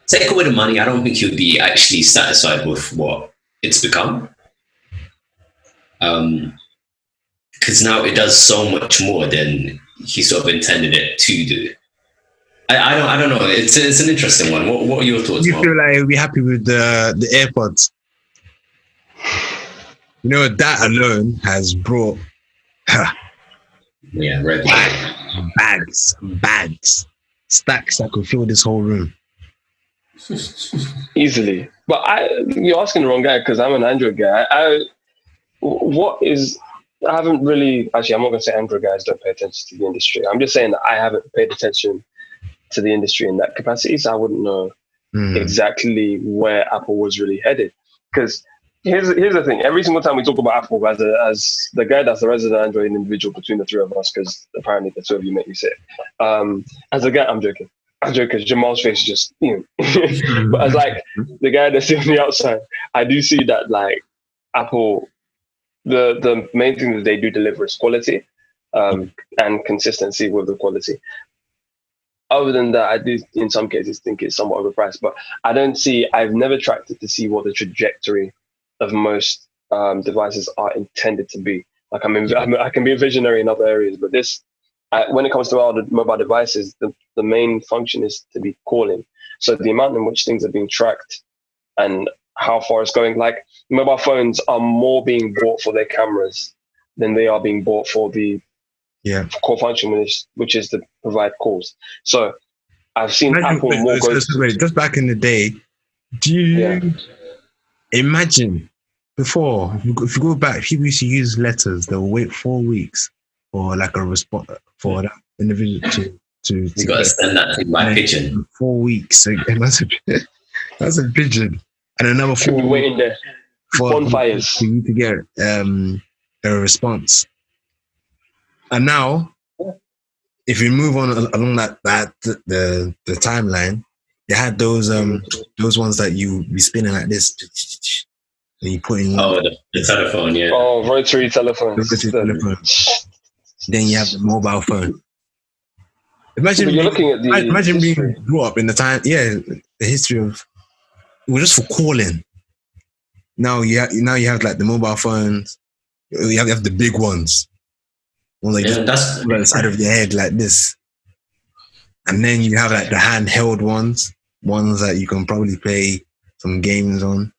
Speaker 3: take away the money. I don't think he would be actually satisfied with what it's become. Because now it does so much more than he sort of intended it to do. I don't know. It's an interesting one. What are your thoughts?
Speaker 2: You feel like you'll be happy with the AirPods? That alone has brought bags, stacks that could fill this whole room
Speaker 1: easily. But you're asking the wrong guy, because I'm an Android guy. I haven't really, actually, I'm not going to say Android guys don't pay attention to the industry. I'm just saying that I haven't paid attention to the industry in that capacity, so I wouldn't know exactly where Apple was really headed. Because here's the thing: every single time we talk about Apple, as the guy that's the resident Android individual between the three of us, because apparently the two of you make me say it. As a guy, I'm joking. Jamal's face is just, but as like the guy that's on the outside, I do see that like Apple, the main thing that they do deliver is quality, and consistency with the quality. Other than that, I do in some cases think it's somewhat overpriced, but I've never tracked it to see what the trajectory of most devices are intended to be. Like I can be a visionary in other areas, but when it comes to all the mobile devices, the main function is to be calling. So the amount in which things are being tracked and how far it's going, like mobile phones are more being bought for their cameras than they are being bought for the core function, which is to provide calls. So I've seen Apple more go.
Speaker 2: Just back in the day, do you imagine before? If you go back, people used to use letters. They'll wait 4 weeks for like a response for that individual to.
Speaker 3: You got to send that thing by pigeon.
Speaker 2: 4 weeks. So that's a pigeon, and another 4
Speaker 1: weeks. Waiting there. bonfires
Speaker 2: for you to get a response. And now, if you move on along the timeline, they had those ones that you be spinning like this, and you put in.
Speaker 3: The telephone, yeah.
Speaker 1: Oh, rotary telephones.
Speaker 2: Then you have the mobile phone. Imagine being brought up in the time, the history of it was just for calling. Now you have like the mobile phones. You have the big ones. That's the side of your head like this. And then you have like the handheld ones that you can probably play some games on.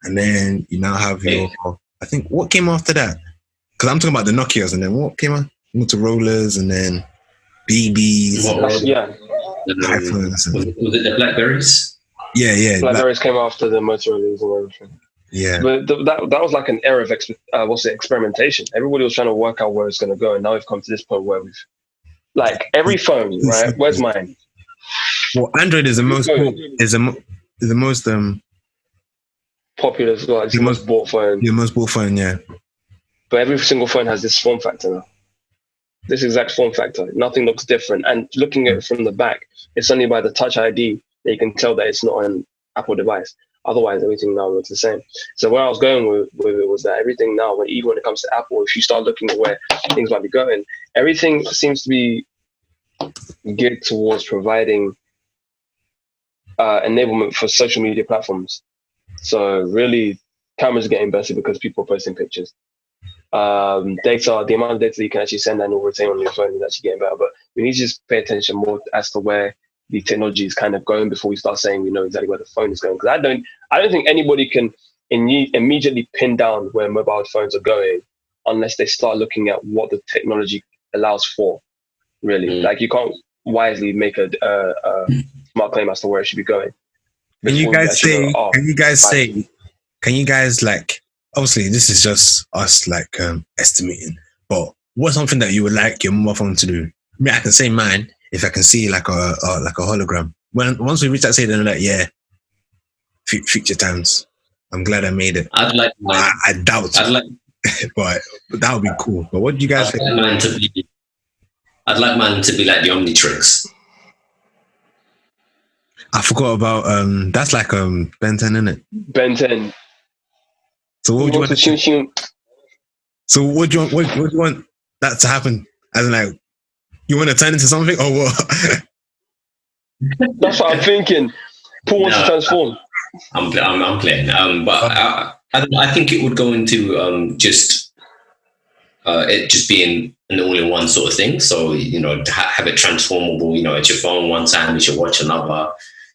Speaker 2: And then you now have I think what came after that? Because I'm talking about the Nokias, and then what came after? Motorola's, and then BBs.
Speaker 3: iPhones. Was it the Blackberries?
Speaker 2: Yeah.
Speaker 1: Blackberries came after the Motorola's and everything.
Speaker 2: Yeah.
Speaker 1: But that was like an era of experimentation. Everybody was trying to work out where it's going to go, and now we've come to this point where we've like every phone, right? Where's mine?
Speaker 2: Well, Android is the most
Speaker 1: popular as well. It's the most bought phone.
Speaker 2: The most bought phone, yeah.
Speaker 1: But every single phone has this form factor now. This exact form factor. Nothing looks different. And looking at it from the back, it's only by the Touch ID that you can tell that it's not an Apple device. Otherwise, everything now looks the same. So where I was going with it was that everything now, even when it comes to Apple, if you start looking at where things might be going, everything seems to be geared towards providing enablement for social media platforms. So really, cameras are getting better because people are posting pictures. Data, the amount of data you can actually send and retain on your phone is actually getting better. But we need to just pay attention more as to where the technology is kind of going before we start saying we know exactly where the phone is going. Because I don't think anybody can immediately pin down where mobile phones are going unless they start looking at what the technology allows for. Really, like you can't wisely make a smart claim as to where it should be going.
Speaker 2: Can you guys like, obviously this is just us like estimating, but what's something that you would like your mobile phone to do? I mean, I can say mine if I can see like a hologram. Once we reach that stage, then like, yeah, future times. I'm glad I made it.
Speaker 3: I'd like mine.
Speaker 2: I doubt but that would be cool. But what do you guys think?
Speaker 3: I'd like mine to be like the Omnitrix.
Speaker 2: I forgot about that's like Ben 10, isn't it?
Speaker 1: Ben 10.
Speaker 2: So what would you want that to happen? As in, like, you want to turn into something or what?
Speaker 1: That's what I'm thinking. Paul wants to transform.
Speaker 3: I'm playing. But I think it would go into it just being an all-in-one sort of thing. So, have it transformable, it's your phone one time, it's your watch another.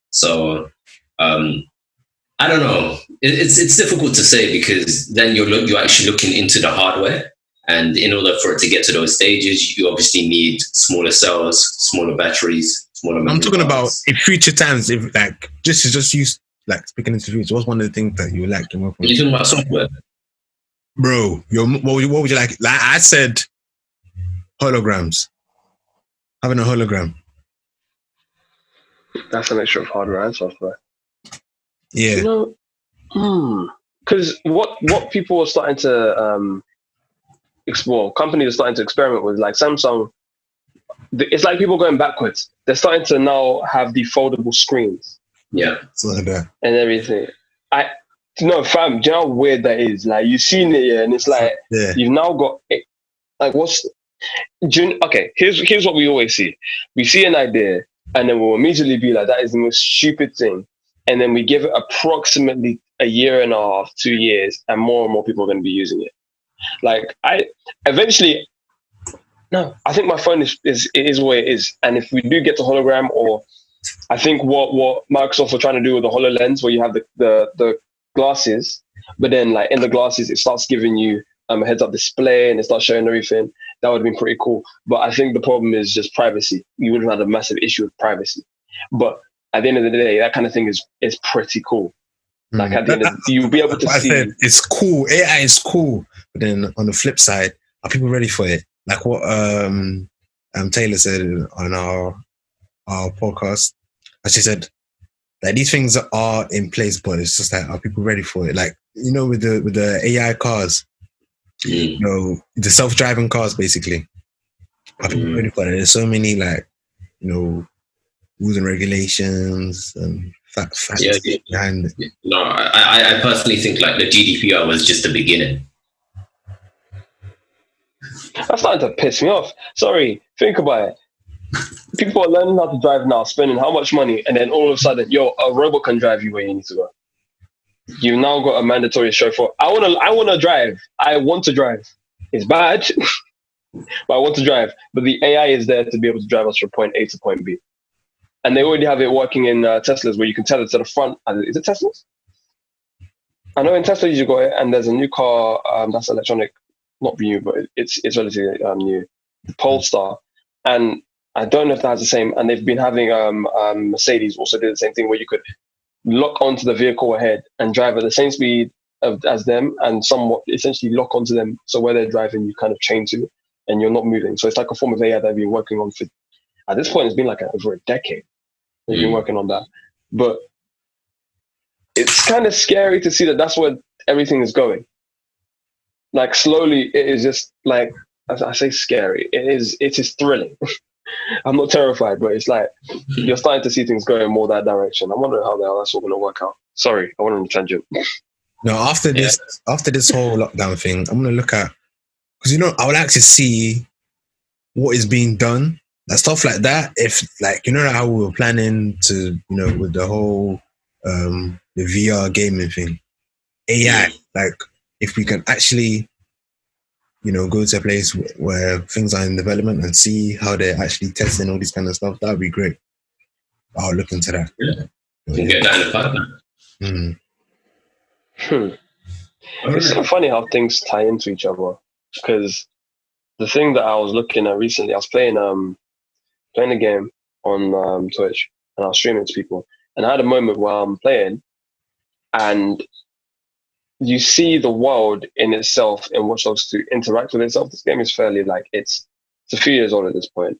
Speaker 3: So, I don't know. It's difficult to say because then you're actually looking into the hardware. And in order for it to get to those stages, you obviously need smaller cells, smaller batteries, smaller memory.
Speaker 2: I'm talking about in future times, if like, just use, like, speaking into future, what's one of the things that you like?
Speaker 3: You're talking about software?
Speaker 2: Bro, what would you like? Like I said, holograms. Having a hologram.
Speaker 1: That's a mixture of hardware and software.
Speaker 2: Yeah.
Speaker 1: Because what people are starting to explore, companies are starting to experiment with, like Samsung, it's like people going backwards. They're starting to now have the foldable screens.
Speaker 3: Yeah.
Speaker 2: Something like that.
Speaker 1: And everything. No, fam, do you know how weird that is? Like, you've seen it, and it's like, you've now got, like, okay, here's what we always see. We see an idea, and then we'll immediately be like, that is the most stupid thing. And then we give it approximately a year and a half, 2 years, and more people are going to be using it. Like, I think my phone is where it is. And if we do get the hologram, or I think what Microsoft are trying to do with the HoloLens, where you have the glasses, but then like in the glasses, it starts giving you a heads-up display and it starts showing everything. That would have been pretty cool. But I think the problem is just privacy. You wouldn't have had a massive issue with privacy. But at the end of the day, that kind of thing is pretty cool. Like at the end of the day, you'll be able to see. I said,
Speaker 2: it's cool. AI is cool. But then on the flip side, are people ready for it? Like what Taylor said on our podcast. As she said, Like these things are in place, but it's just like, are people ready for it? Like, you know, with the AI cars, you know, the self-driving cars, basically. Are people ready for it? There's so many, like, you know, rules and regulations and facts behind it.
Speaker 3: No, I personally think like the GDPR was just the beginning.
Speaker 1: That's starting to piss me off. Sorry, think about it. People are learning how to drive now, spending how much money, and then all of a sudden, a robot can drive you where you need to go. You've now got a mandatory chauffeur. I wanna drive. I want to drive. It's bad, but I want to drive. But the AI is there to be able to drive us from point A to point B. And they already have it working in Teslas where you can tell it to the front. Is it Teslas? I know in Tesla you got it, and there's a new car that's electronic, not new, but it's relatively new, the Polestar. And I don't know if that has the same. And they've been having Mercedes also did the same thing where you could lock onto the vehicle ahead and drive at the same speed as them, and somewhat essentially lock onto them. So where they're driving, you kind of chain to, and you're not moving. So it's like a form of AI that they've been working on for. At this point, it's been like over a decade. They've been working on that, but it's kind of scary to see that that's where everything is going. Like slowly, it is just like, as I say, scary. It is thrilling. I'm not terrified, but it's like you're starting to see things going more that direction. I'm wondering how the hell that's all going to work out. Sorry, I went on a tangent.
Speaker 2: No, after this whole lockdown thing, I'm going to look at, because, you know, I would like to see what is being done. Like stuff like that, if like, you know how we were planning to, you know, with the whole the VR gaming thing, AI, like if we can actually, you know, go to a place where things are in development and see how they're actually testing all this kind of stuff, that would be great. I'll look into that.
Speaker 3: Yeah, you can get that in the pipeline.
Speaker 1: It's so funny how things tie into each other, because the thing that I was looking at recently, I was playing a game on Twitch, and I was streaming to people, and I had a moment where I'm playing, and you see the world in itself and what starts to interact with itself. This game is fairly like it's a few years old at this point,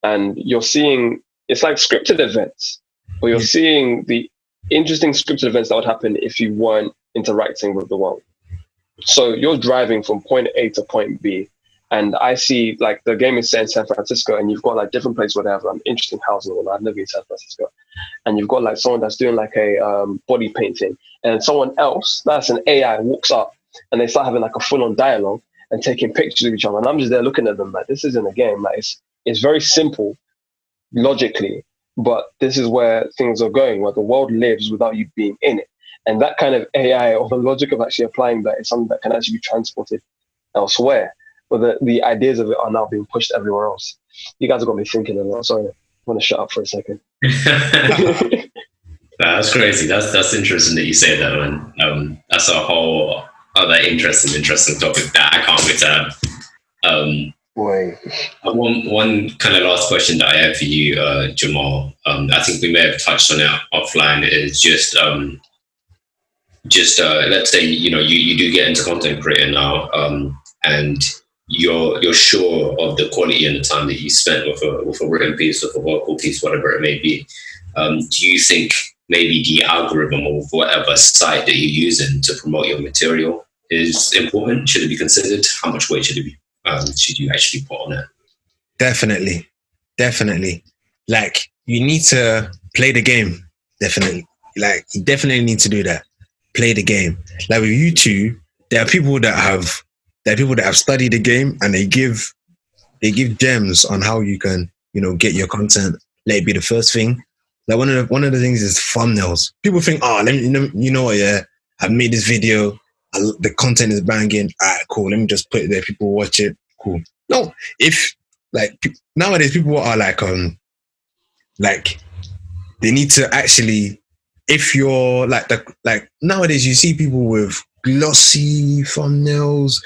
Speaker 1: and you're seeing it's like scripted events, but you're seeing the interesting scripted events that would happen if you weren't interacting with the world. So you're driving from point A to point B, and I see like the game is set in San Francisco, and you've got like different places where they have interesting housing. Well, I've never been in San Francisco, and you've got like someone that's doing like a body painting, and someone else that's an AI walks up, and they start having like a full-on dialogue and taking pictures of each other. And I'm just there looking at them like, this isn't a game. Like it's very simple logically, but this is where things are going, where the world lives without you being in it. And that kind of AI, or the logic of actually applying that, is something that can actually be transported elsewhere. But the ideas of it are now being pushed everywhere else. You guys have got me thinking a lot. Sorry, I want to shut up for a second.
Speaker 3: That's crazy. That's interesting that you say that, man. That's a whole other interesting topic that I can't wait to have. One kind of last question that I have for you, Jamal. I think we may have touched on it offline. Is just let's say you do get into content creating now, and you're sure of the quality and the time that you spent with a written piece, with a vocal piece, whatever it may be. Do you think maybe the algorithm of whatever site that you're using to promote your material is important? Should it be considered? How much weight should you actually put on it?
Speaker 2: Definitely. Like, you need to play the game. Definitely. Like, you definitely need to do that. Play the game. Like with YouTube, there are people that have studied the game, and they give gems on how you can, get your content. Let it be the first thing. Like one of the things is thumbnails. People think, you know what? Yeah, I made this video. The content is banging. All right, cool. Let me just put it there. People watch it. Cool. No, if like nowadays people are like they need to actually. If you're like nowadays you see people with glossy thumbnails.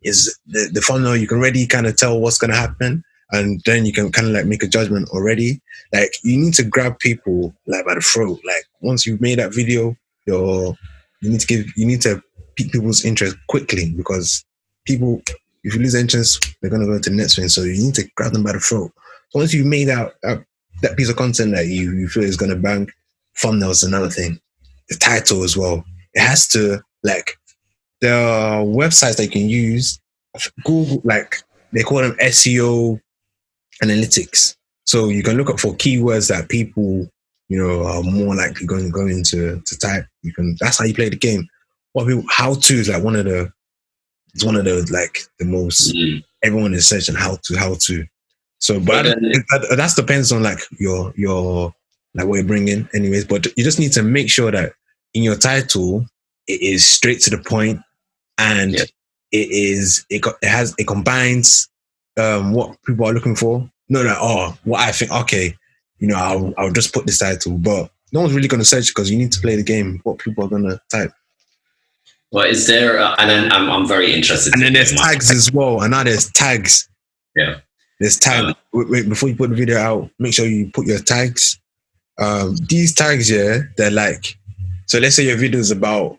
Speaker 2: Is the thumbnail, you can already kind of tell what's gonna happen, and then you can kind of like make a judgment already. Like, you need to grab people like by the throat. Like, once you've made that video, you need to pique people's interest quickly, because people, if you lose interest, they're gonna go to the next thing. So you need to grab them by the throat. So once you've made out that piece of content that you feel is gonna bang, thumbnails, another thing. The title as well. It has to, like, the websites that you can use, Google, like, they call them SEO analytics. So you can look up for keywords that people, are more likely going to go into to type. That's how you play the game. How to is like one of the like the most everyone is searching how to. So, but that depends on like your like what you're bringing, anyways. But you just need to make sure that in your title it is straight to the point, and it combines what people are looking for. What I think. Okay, I'll just put this title, but no one's really going to search because you need to play the game. What people are going to type.
Speaker 3: Well, is there? And then I'm very interested.
Speaker 2: And then there's tags as well. And now there's tags.
Speaker 3: Yeah.
Speaker 2: There's tags. Wait, before you put the video out, make sure you put your tags. These tags, they're like. So let's say your video is about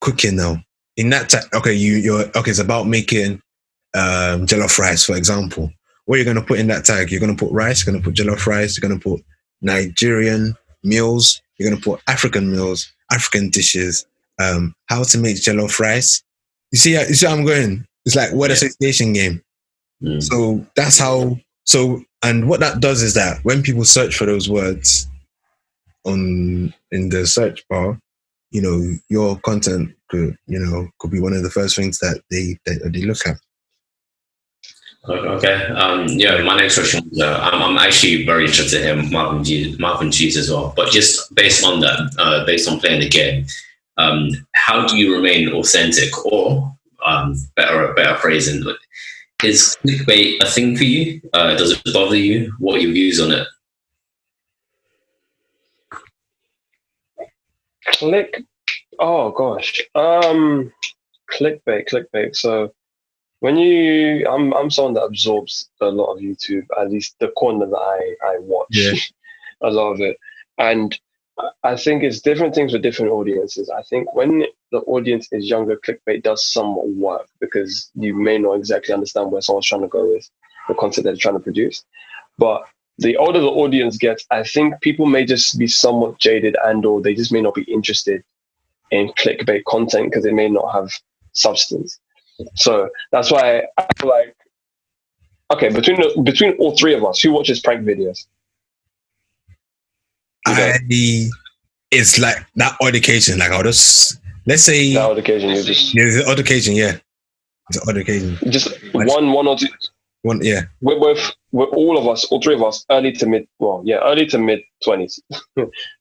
Speaker 2: cooking now. In that tag, it's about making jollof rice, for example. What you're gonna put in that tag? You're gonna put rice. You're gonna put jollof rice. You're gonna put Nigerian meals. You're gonna put African meals, African dishes. How to make jollof rice. You see how I'm going? It's like word association game. So that's how. So, and what that does is that when people search for those words in the search bar, your content could be one of the first things that they look at.
Speaker 3: Okay. My next question is, I'm actually very interested in Marvin G's as well. But just based on that, based on playing the game, how do you remain authentic? Or better phrasing, is clickbait a thing for you? Does it bother you? What are your views on it?
Speaker 1: Oh gosh. Clickbait. So when I'm someone that absorbs a lot of YouTube, at least the corner that I watch, a lot of it. And I think it's different things for different audiences. I think when the audience is younger, clickbait does somewhat work because you may not exactly understand where someone's trying to go with the content they're trying to produce. But the older the audience gets, I think people may just be somewhat jaded or they just may not be interested in clickbait content because it may not have substance. So that's why I feel like, okay, between all three of us, who watches prank videos?
Speaker 2: It's like that odd occasion. Like I'll just let's say
Speaker 1: that odd occasion.
Speaker 2: There's an odd occasion, It's an odd occasion.
Speaker 1: Just one or two.
Speaker 2: One, yeah.
Speaker 1: We're all three of us, early to mid 20s,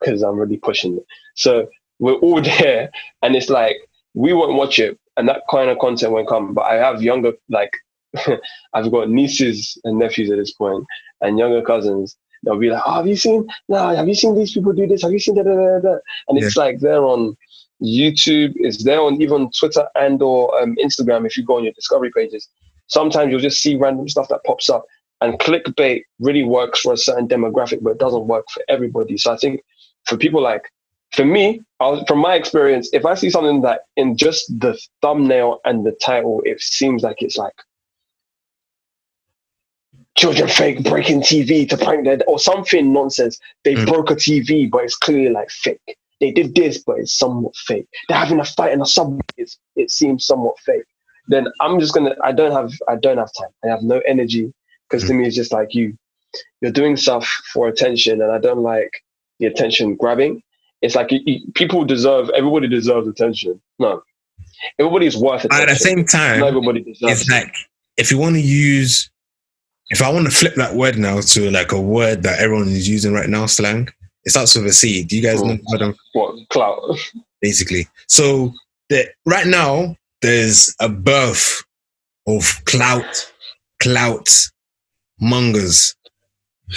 Speaker 1: because I'm really pushing it. So we're all there, and it's like we won't watch it, and that kind of content won't come. But I have younger, like I've got nieces and nephews at this point, and younger cousins. They'll be like, have you seen these people do this? Have you seen that? And it's like they're on YouTube, it's there on even Twitter and or Instagram if you go on your discovery pages. Sometimes you'll just see random stuff that pops up. And clickbait really works for a certain demographic, but it doesn't work for everybody. So I think for people for me, from my experience, if I see something that in just the thumbnail and the title, it seems like it's like, children fake breaking TV to prank their or something nonsense. They broke a TV, but it's clearly like fake. They did this, but it's somewhat fake. They're having a fight in a subway. It seems somewhat fake. Then I'm just gonna. I don't have time. I have no energy because to me it's just like you're doing stuff for attention, and I don't like the attention grabbing. It's like everybody deserves attention. No, everybody's worth attention.
Speaker 2: At the same time,
Speaker 1: not everybody deserves.
Speaker 2: It's like if I want to flip that word now to like a word that everyone is using right now, slang, it starts with a C. Do you guys know
Speaker 1: what? Clout.
Speaker 2: Basically. So right now, there's a birth of clout mongers.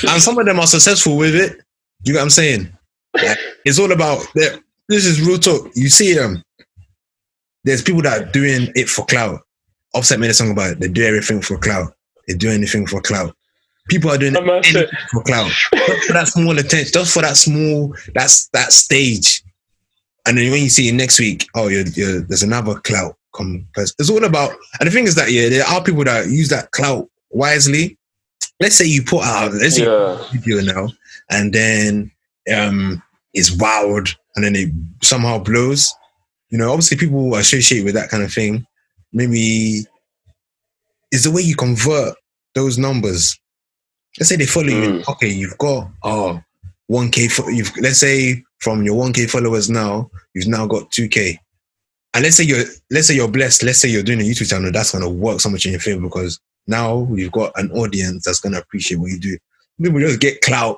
Speaker 2: And some of them are successful with it. You get what I'm saying? Like, it's all about, this is real talk. You see them. There's people that are doing it for clout. Offset made a song about it. They do everything for clout. They do anything for clout. People are doing anything for clout. Just for that small attention. Just for that small, that stage. And then when you see it next week, there's another clout come. It's all about, and the thing is that, there are people that use that clout wisely, let's say you put out, let's say you put out a video now, and then it's wild, and then it somehow blows. You know, obviously people associate with that kind of thing. Maybe it's the way you convert those numbers. Let's say they follow you. Okay, you've got 1K. Let's say from your 1K followers now, you've now got 2K. And let's say you're blessed. Let's say you're doing a YouTube channel. That's gonna work so much in your favor because now you've got an audience that's gonna appreciate what you do. People just get clout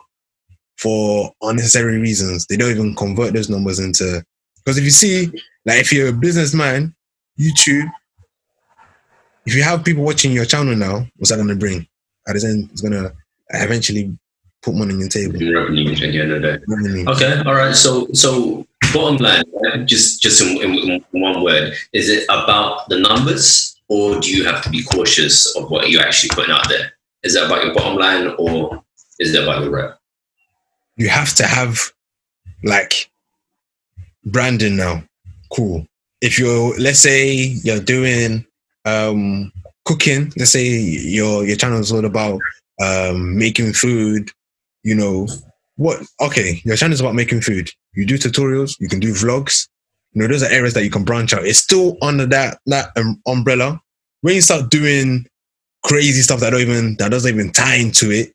Speaker 2: for unnecessary reasons. They don't even convert those numbers into. Because if you see, like, if you're a businessman, YouTube, if you have people watching your channel now, what's that gonna bring? At the end, it's gonna eventually put money on your table.
Speaker 3: Revenue at the end of the day. Okay, all right. So bottom line, just in one word, is it about the numbers, or do you have to be cautious of what you're actually putting out there? Is it about your bottom line, or is it about your rep?
Speaker 2: You have to have like branding now. Cool. If let's say you're doing cooking, let's say your channel is all about making food, you know, your channel is about making food. You do tutorials, you can do vlogs, you know, those are areas that you can branch out. It's still under that umbrella. When you start doing crazy stuff that doesn't even tie into it,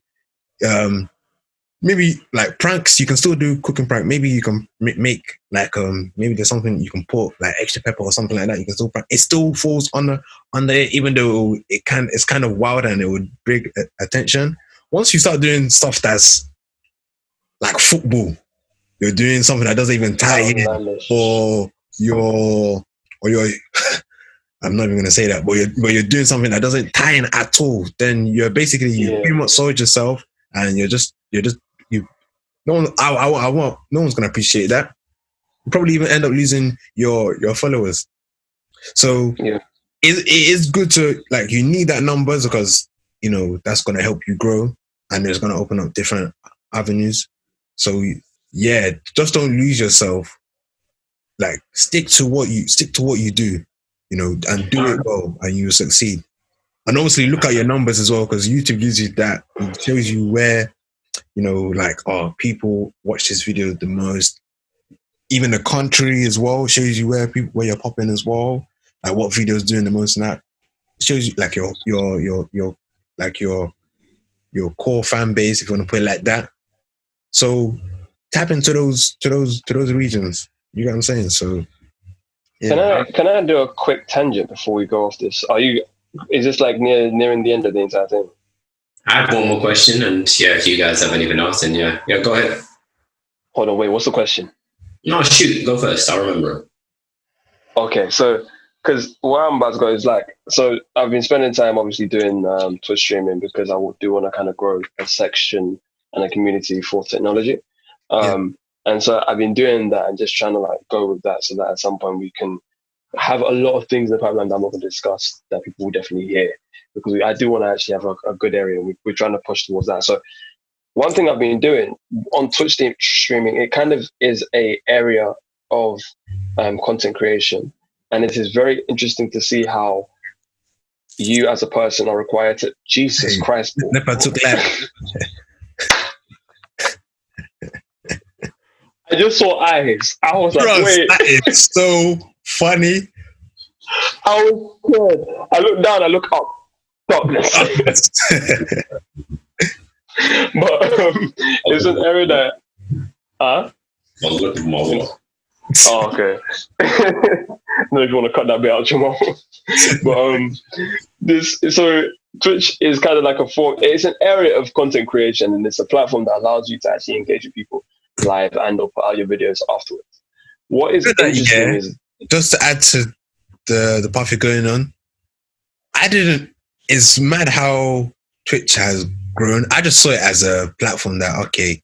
Speaker 2: maybe like pranks, you can still do cooking prank. Maybe you can make like maybe there's something you can put like extra pepper or something like that. You can still prank. It still falls under it, even though it's kind of wild and it would bring attention. Once you start doing stuff that's like football, you're doing something that doesn't even tie in, or you're I'm not even gonna say that, but you're doing something that doesn't tie in at all. Then you're basically you pretty much sold yourself, and no one's gonna appreciate that. You probably even end up losing your followers. So it is good to, like, you need that numbers because, you know, that's gonna help you grow and it's gonna open up different avenues. So yeah, just don't lose yourself. Like, stick to what you do, you know, and do it well, and you will succeed. And obviously look at your numbers as well, because YouTube gives you that. It shows you where, you know, like, people watch this video the most. Even the country as well shows you where you're popping as well. Like what videos doing the most, and that it shows you like your core fan base, if you want to put it like that. So tap into those regions. You know what I'm saying? So yeah.
Speaker 1: Can I do a quick tangent before we go off this? Is this like nearing the end of the entire thing?
Speaker 3: I have one more question, and if you guys have anything else, then go ahead.
Speaker 1: Hold on, wait, what's the question?
Speaker 3: No, shoot, go first. I'll remember.
Speaker 1: Okay, so because where I'm about to go is so I've been spending time obviously doing Twitch streaming because I do want to kind of grow a section and a community for technology. And so I've been doing that and just trying to like go with that so that at some point we can have a lot of things in the pipeline that I'm not going to discuss that people will definitely hear, because I do want to actually have a good area. We're trying to push towards that. So one thing I've been doing on Twitch streaming, it kind of is a area of content creation. And it is very interesting to see how you as a person are required to, Jesus Christ. I just saw eyes. I was like, wait.
Speaker 2: That is so funny.
Speaker 1: I was scared. I look down, I look up. Stop this. But it's an area that... Oh, okay. No, if you want to cut that bit out, Jamal. But so Twitch is kind of like it's an area of content creation, and it's a platform that allows you to actually engage with people live and or put out your videos afterwards. What is interesting is,
Speaker 2: just to add to the path you're going on, it's mad how Twitch has grown. I just saw it as a platform that, okay,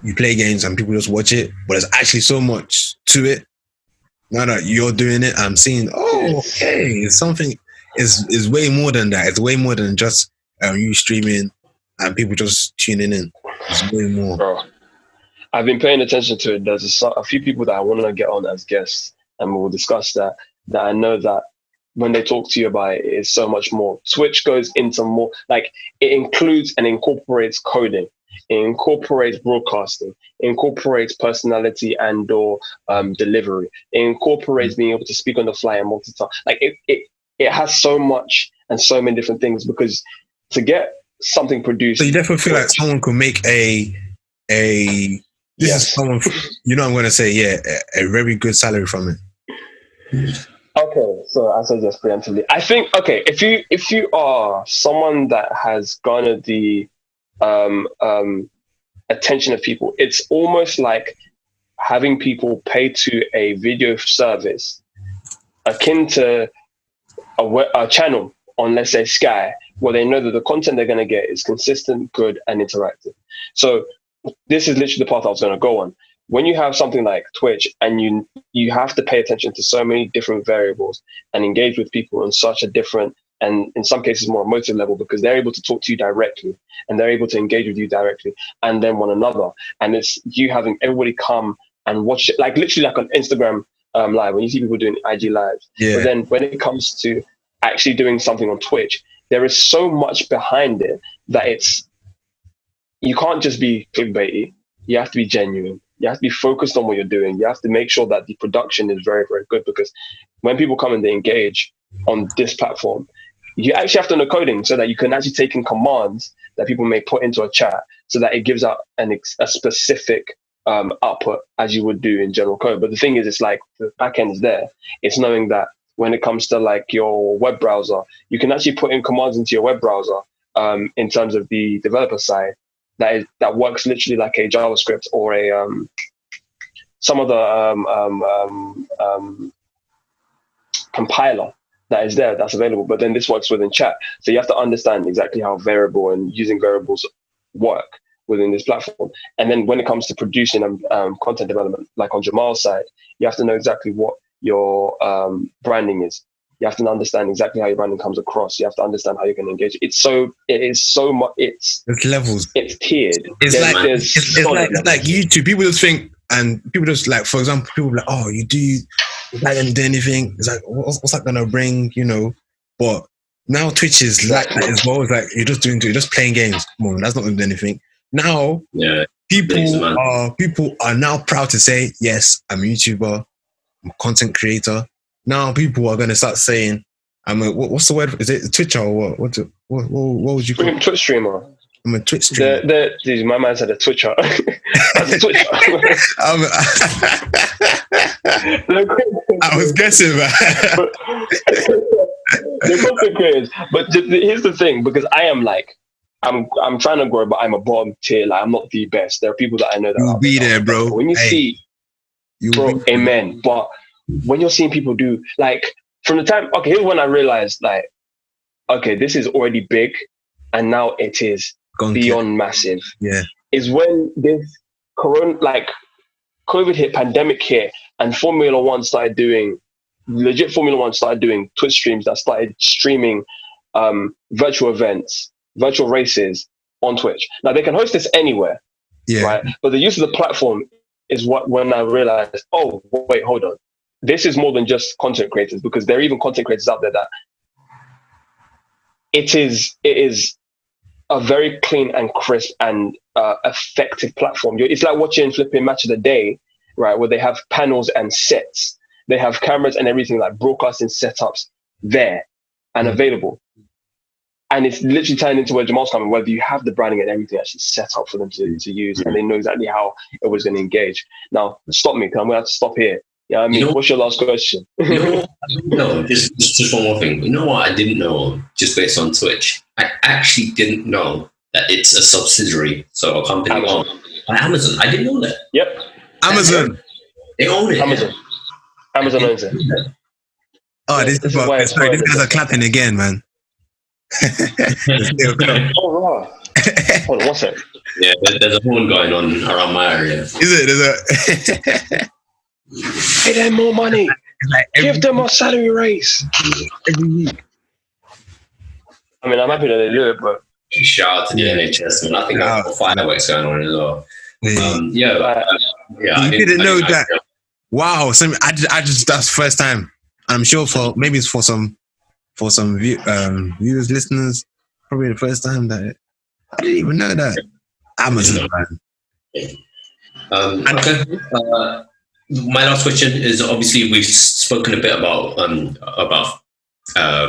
Speaker 2: you play games and people just watch it, but there's actually so much to it. Now that you're doing it, I'm seeing, okay, it's something is way more than that. It's way more than just you streaming and people just tuning in. It's way more.
Speaker 1: Bro, I've been paying attention to it. There's a few people that I want to get on as guests, and we'll discuss that I know that when they talk to you about it is so much more. Twitch goes into more, like, it includes and incorporates coding. It incorporates broadcasting. It incorporates personality and or delivery. It incorporates being able to speak on the fly and multitask. Like it has so much and so many different things, because to get something produced.
Speaker 2: So you definitely feel like someone could make a this is someone, I'm going to say, a very good salary from it.
Speaker 1: Okay, so I said just preemptively. I think, okay, if you are someone that has garnered the attention of people, it's almost like having people pay to a video service akin to a channel on, let's say, Sky, where they know that the content they're going to get is consistent, good, and interactive. So this is literally the path I was going to go on. When you have something like Twitch and you have to pay attention to so many different variables and engage with people on such a different, and in some cases more emotive level, because they're able to talk to you directly and they're able to engage with you directly and then one another. And it's you having everybody come and watch it, like literally like on Instagram live, when you see people doing IG lives.
Speaker 2: Yeah.
Speaker 1: But then when it comes to actually doing something on Twitch, there is so much behind it that you can't just be clickbaity. You have to be genuine. You have to be focused on what you're doing. You have to make sure that the production is very, very good, because when people come and they engage on this platform, you actually have to know coding so that you can actually take in commands that people may put into a chat so that it gives out a specific output as you would do in general code. But the thing is, it's like the back end is there. It's knowing that when it comes to like your web browser, you can actually put in commands into your web browser in terms of the developer side that works literally like a JavaScript or a some other compiler that is there, that's available. But then this works within chat. So you have to understand exactly how variable and using variables work within this platform. And then when it comes to producing content development, like on Jamal's side, you have to know exactly what your branding is. You have to understand exactly how your branding comes across. You have to understand how you're going to engage. It's so much. It's
Speaker 2: levels.
Speaker 1: It's tiered.
Speaker 2: It's like YouTube. People just think, and people just like, for example, people be like, oh, you like them do anything? It's like, what's that gonna bring? But now Twitch is like that as well. It's like you're just playing games. Come on, that's not gonna do anything. Now, people are now proud to say, yes, I'm a YouTuber, I'm a content creator. Now people are going to start saying, what's the word? Is it Twitcher or what? What would you call it?
Speaker 1: Twitch streamer.
Speaker 2: I'm a Twitch streamer.
Speaker 1: My man said a Twitcher. That's a Twitcher.
Speaker 2: I was guessing, man.
Speaker 1: They're content creators. But here's the thing, because I am like, I'm trying to grow, but I'm a bottom tier. Like, I'm not the best. There are people that I know that
Speaker 2: you'll be there, bro.
Speaker 1: When you see, bro, amen. But when you're seeing people do, like, from the time, okay, here's when I realized, like, okay, this is already big, and now it is beyond massive.
Speaker 2: Yeah.
Speaker 1: Is when this COVID hit, pandemic hit, and Formula One started doing Twitch streams that started streaming virtual events, virtual races on Twitch. Now, they can host this anywhere, right? But the use of the platform is when I realized, oh, wait, hold on. This is more than just content creators, because there are even content creators out there that it is a very clean and crisp and effective platform. It's like watching flipping Match of the Day, right? Where they have panels and sets. They have cameras and everything, like broadcasting setups there and available. And it's literally turning into where Jamal's coming, whether you have the branding and everything actually set up for them to use, and they know exactly how it was going to engage. Now, stop me, because I'm going to have to stop here. Yeah, I mean, what's your last question?
Speaker 3: Just one more thing. You know what I didn't know, just based on Twitch? I actually didn't know that it's a subsidiary, so a company owned by Amazon. I didn't know that.
Speaker 1: Yep.
Speaker 2: Amazon.
Speaker 3: They own it.
Speaker 1: Amazon owns it.
Speaker 2: Oh, these guys are clapping again, man.
Speaker 1: Oh, wow. Hold on, what's it?
Speaker 3: Yeah, there's a horn going on around my area.
Speaker 2: Is it?
Speaker 1: Pay them more money.
Speaker 2: Like
Speaker 1: give them a salary raise
Speaker 2: every week.
Speaker 1: I mean, I'm happy that they do it, but
Speaker 3: shout out to the NHS, and I think there's fireworks going on as well.
Speaker 2: You didn't know that. Wow, I just that's the first time. I'm sure it's for some for some viewers, listeners, probably the first time that I didn't even know that Amazon brand.
Speaker 3: Okay. My last question is, obviously we've spoken a bit about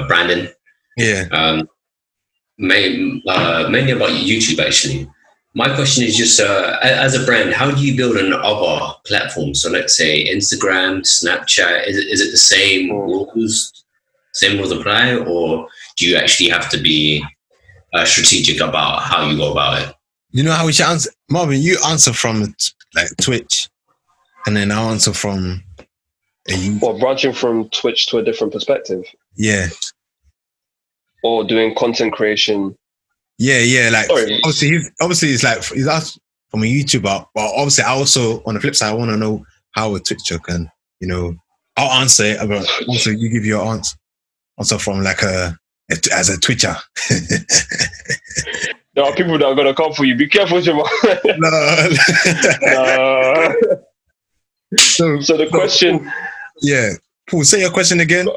Speaker 3: branding.
Speaker 2: Yeah.
Speaker 3: Mainly about YouTube actually. My question is just, as a brand, how do you build on other platforms? So let's say Instagram, Snapchat. Is it the same rules? Same rules apply, or do you actually have to be strategic about how you go about it?
Speaker 2: You know how we should answer, Marvin? You answer from like Twitch, and then I answer from
Speaker 1: branching from Twitch to a different perspective.
Speaker 2: Yeah.
Speaker 1: Or doing content creation.
Speaker 2: Yeah. Like obviously it's like he's asked from a YouTuber, but obviously I also, on the flip side, I want to know how a Twitcher can, I'll answer it, but also you give your answer also from like as a Twitcher.
Speaker 1: There are people that are gonna come for you. Be careful, Jamal. No. So the question.
Speaker 2: Yeah. Paul, say your question again.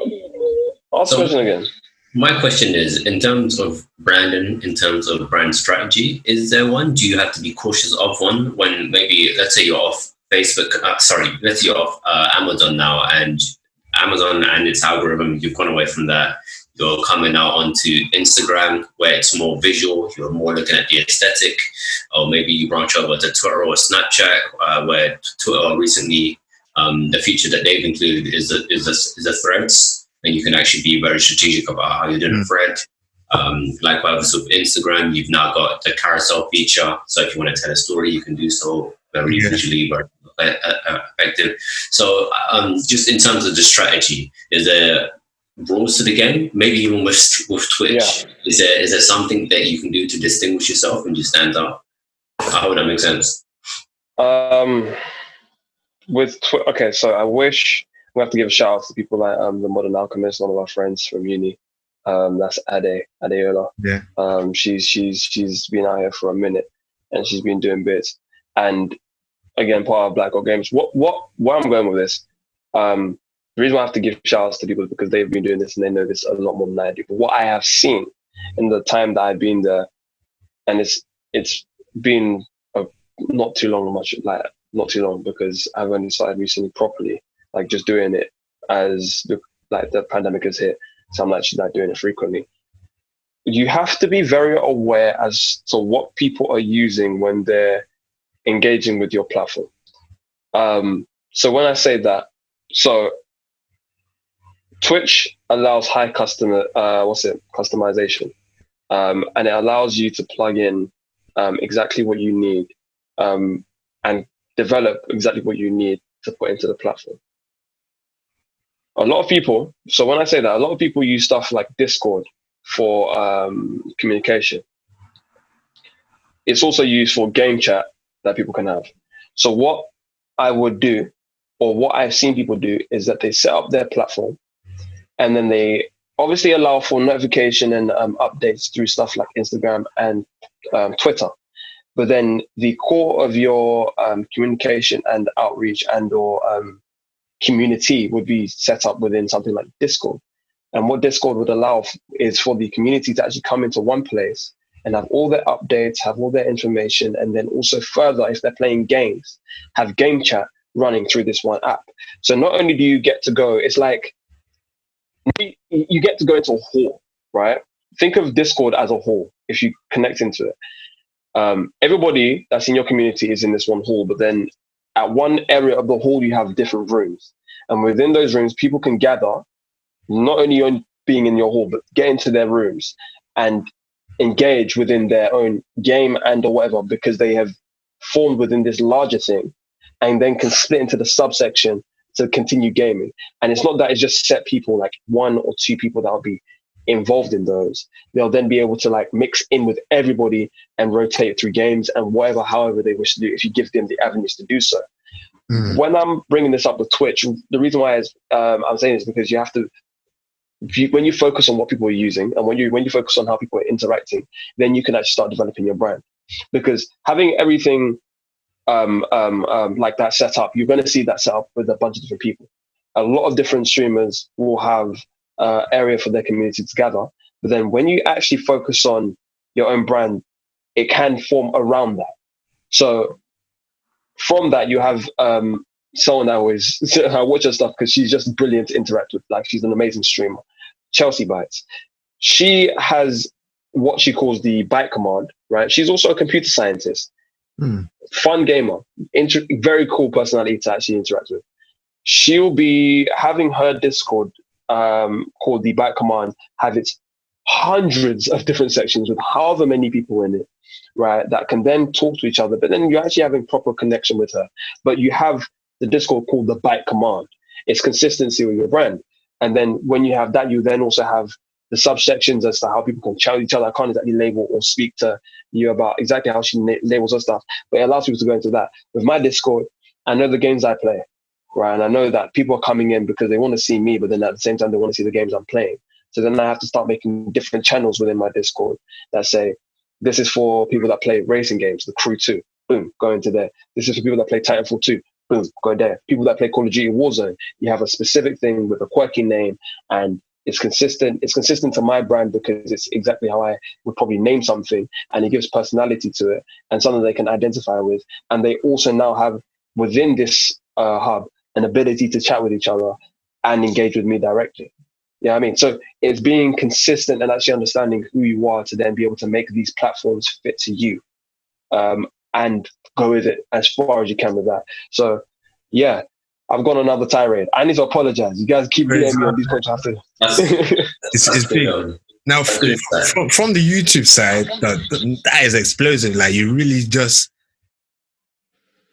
Speaker 1: Ask the question again.
Speaker 3: My question is, in terms of branding, in terms of brand strategy, is there one? Do you have to be cautious of one when maybe, let's say you're off Facebook, let's say you're off Amazon now, and Amazon and its algorithm, you've gone away from that. You're coming out onto Instagram where it's more visual, you're more looking at the aesthetic, or maybe you branch over to Twitter or Snapchat, where Twitter recently, the feature that they've included is the threads. And you can actually be very strategic about how you're doing a thread. Likewise with Instagram, you've now got the carousel feature. So if you want to tell a story, you can do so very visually, very effective. So just in terms of the strategy, is there rules to the game? Maybe even with Twitch, is there something that you can do to distinguish yourself and just stand out? How would that make sense?
Speaker 1: Okay, so I wish. We have to give a shout out to people like the Modern Alchemist, one of our friends from uni. That's Adeola.
Speaker 2: Yeah.
Speaker 1: She's been out here for a minute, and she's been doing bits. And again, part of Black Hawk Games. Where I'm going with this, the reason why I have to give shout outs to people is because they've been doing this and they know this a lot more than I do. But what I have seen in the time that I've been there, and it's been not too long because I've only started recently properly. Like just doing it as the pandemic has hit, so I'm actually not doing it frequently. You have to be very aware as to what people are using when they're engaging with your platform. So when I say that, so Twitch allows high customization, and it allows you to plug in exactly what you need and develop exactly what you need to put into the platform. A lot of people, so when I say that, a lot of people use stuff like Discord for communication. It's also used for game chat that people can have. So what I would do, or what I've seen people do, is that they set up their platform and then they obviously allow for notification and updates through stuff like Instagram and Twitter. But then the core of your communication and outreach and or community would be set up within something like Discord. And what Discord would allow is for the community to actually come into one place and have all their updates, have all their information, and then also further, if they're playing games, have game chat running through this one app. So not only do you get to go, it's like you get to go into a hall, right? Think of Discord as a hall if you connect into it. Everybody that's in your community is in this one hall, but then at one area of the hall, you have different rooms. And within those rooms, people can gather, not only on being in your hall, but get into their rooms and engage within their own game and or whatever, because they have formed within this larger thing and then can split into the subsection to continue gaming. And it's not that it's just set people, like one or two people that will be involved in those. They'll then be able to like mix in with everybody and rotate through games and whatever, however they wish to do, if you give them the avenues to do so. When I'm bringing this up with Twitch, the reason why I'm saying this is because you have to, when you focus on what people are using and when you focus on how people are interacting, then you can actually start developing your brand. Because having everything like that set up, you're going to see that set up with a bunch of different people. A lot of different streamers will have area for their community to gather. But then when you actually focus on your own brand, it can form around that. So from that, you have someone that I watch her stuff because she's just brilliant to interact with. Like, she's an amazing streamer. Chelsea Bites. She has what she calls the bite command, right? She's also a computer scientist, fun gamer, very cool personality to actually interact with. She'll be having her Discord called the bite command have its hundreds of different sections with however many people in it, right? That can then talk to each other, but then you're actually having proper connection with her. But you have the Discord called the bite command. It's consistency with your brand. And then when you have that, you then also have the subsections as to how people can tell each other. I can't exactly label or speak to you about exactly how she labels her stuff, but it allows people to go into that. With my Discord, I know the games I play, right? And I know that people are coming in because they want to see me, but then at the same time, they want to see the games I'm playing. So then I have to start making different channels within my Discord that say, this is for people that play racing games, the Crew 2, boom, go into there. This is for people that play Titanfall 2, boom, go there. People that play Call of Duty Warzone, you have a specific thing with a quirky name, and it's consistent. It's consistent to my brand because it's exactly how I would probably name something, and it gives personality to it and something they can identify with. And they also now have within this hub an ability to chat with each other and engage with me directly. Yeah, I mean, so it's being consistent and actually understanding who you are to then be able to make these platforms fit to you, and go with it as far as you can with that. So, yeah, I've gone another tirade. I need to apologize. You guys keep getting me on these points.
Speaker 2: It's big. Now, from the YouTube side, that is explosive. Like, you really just,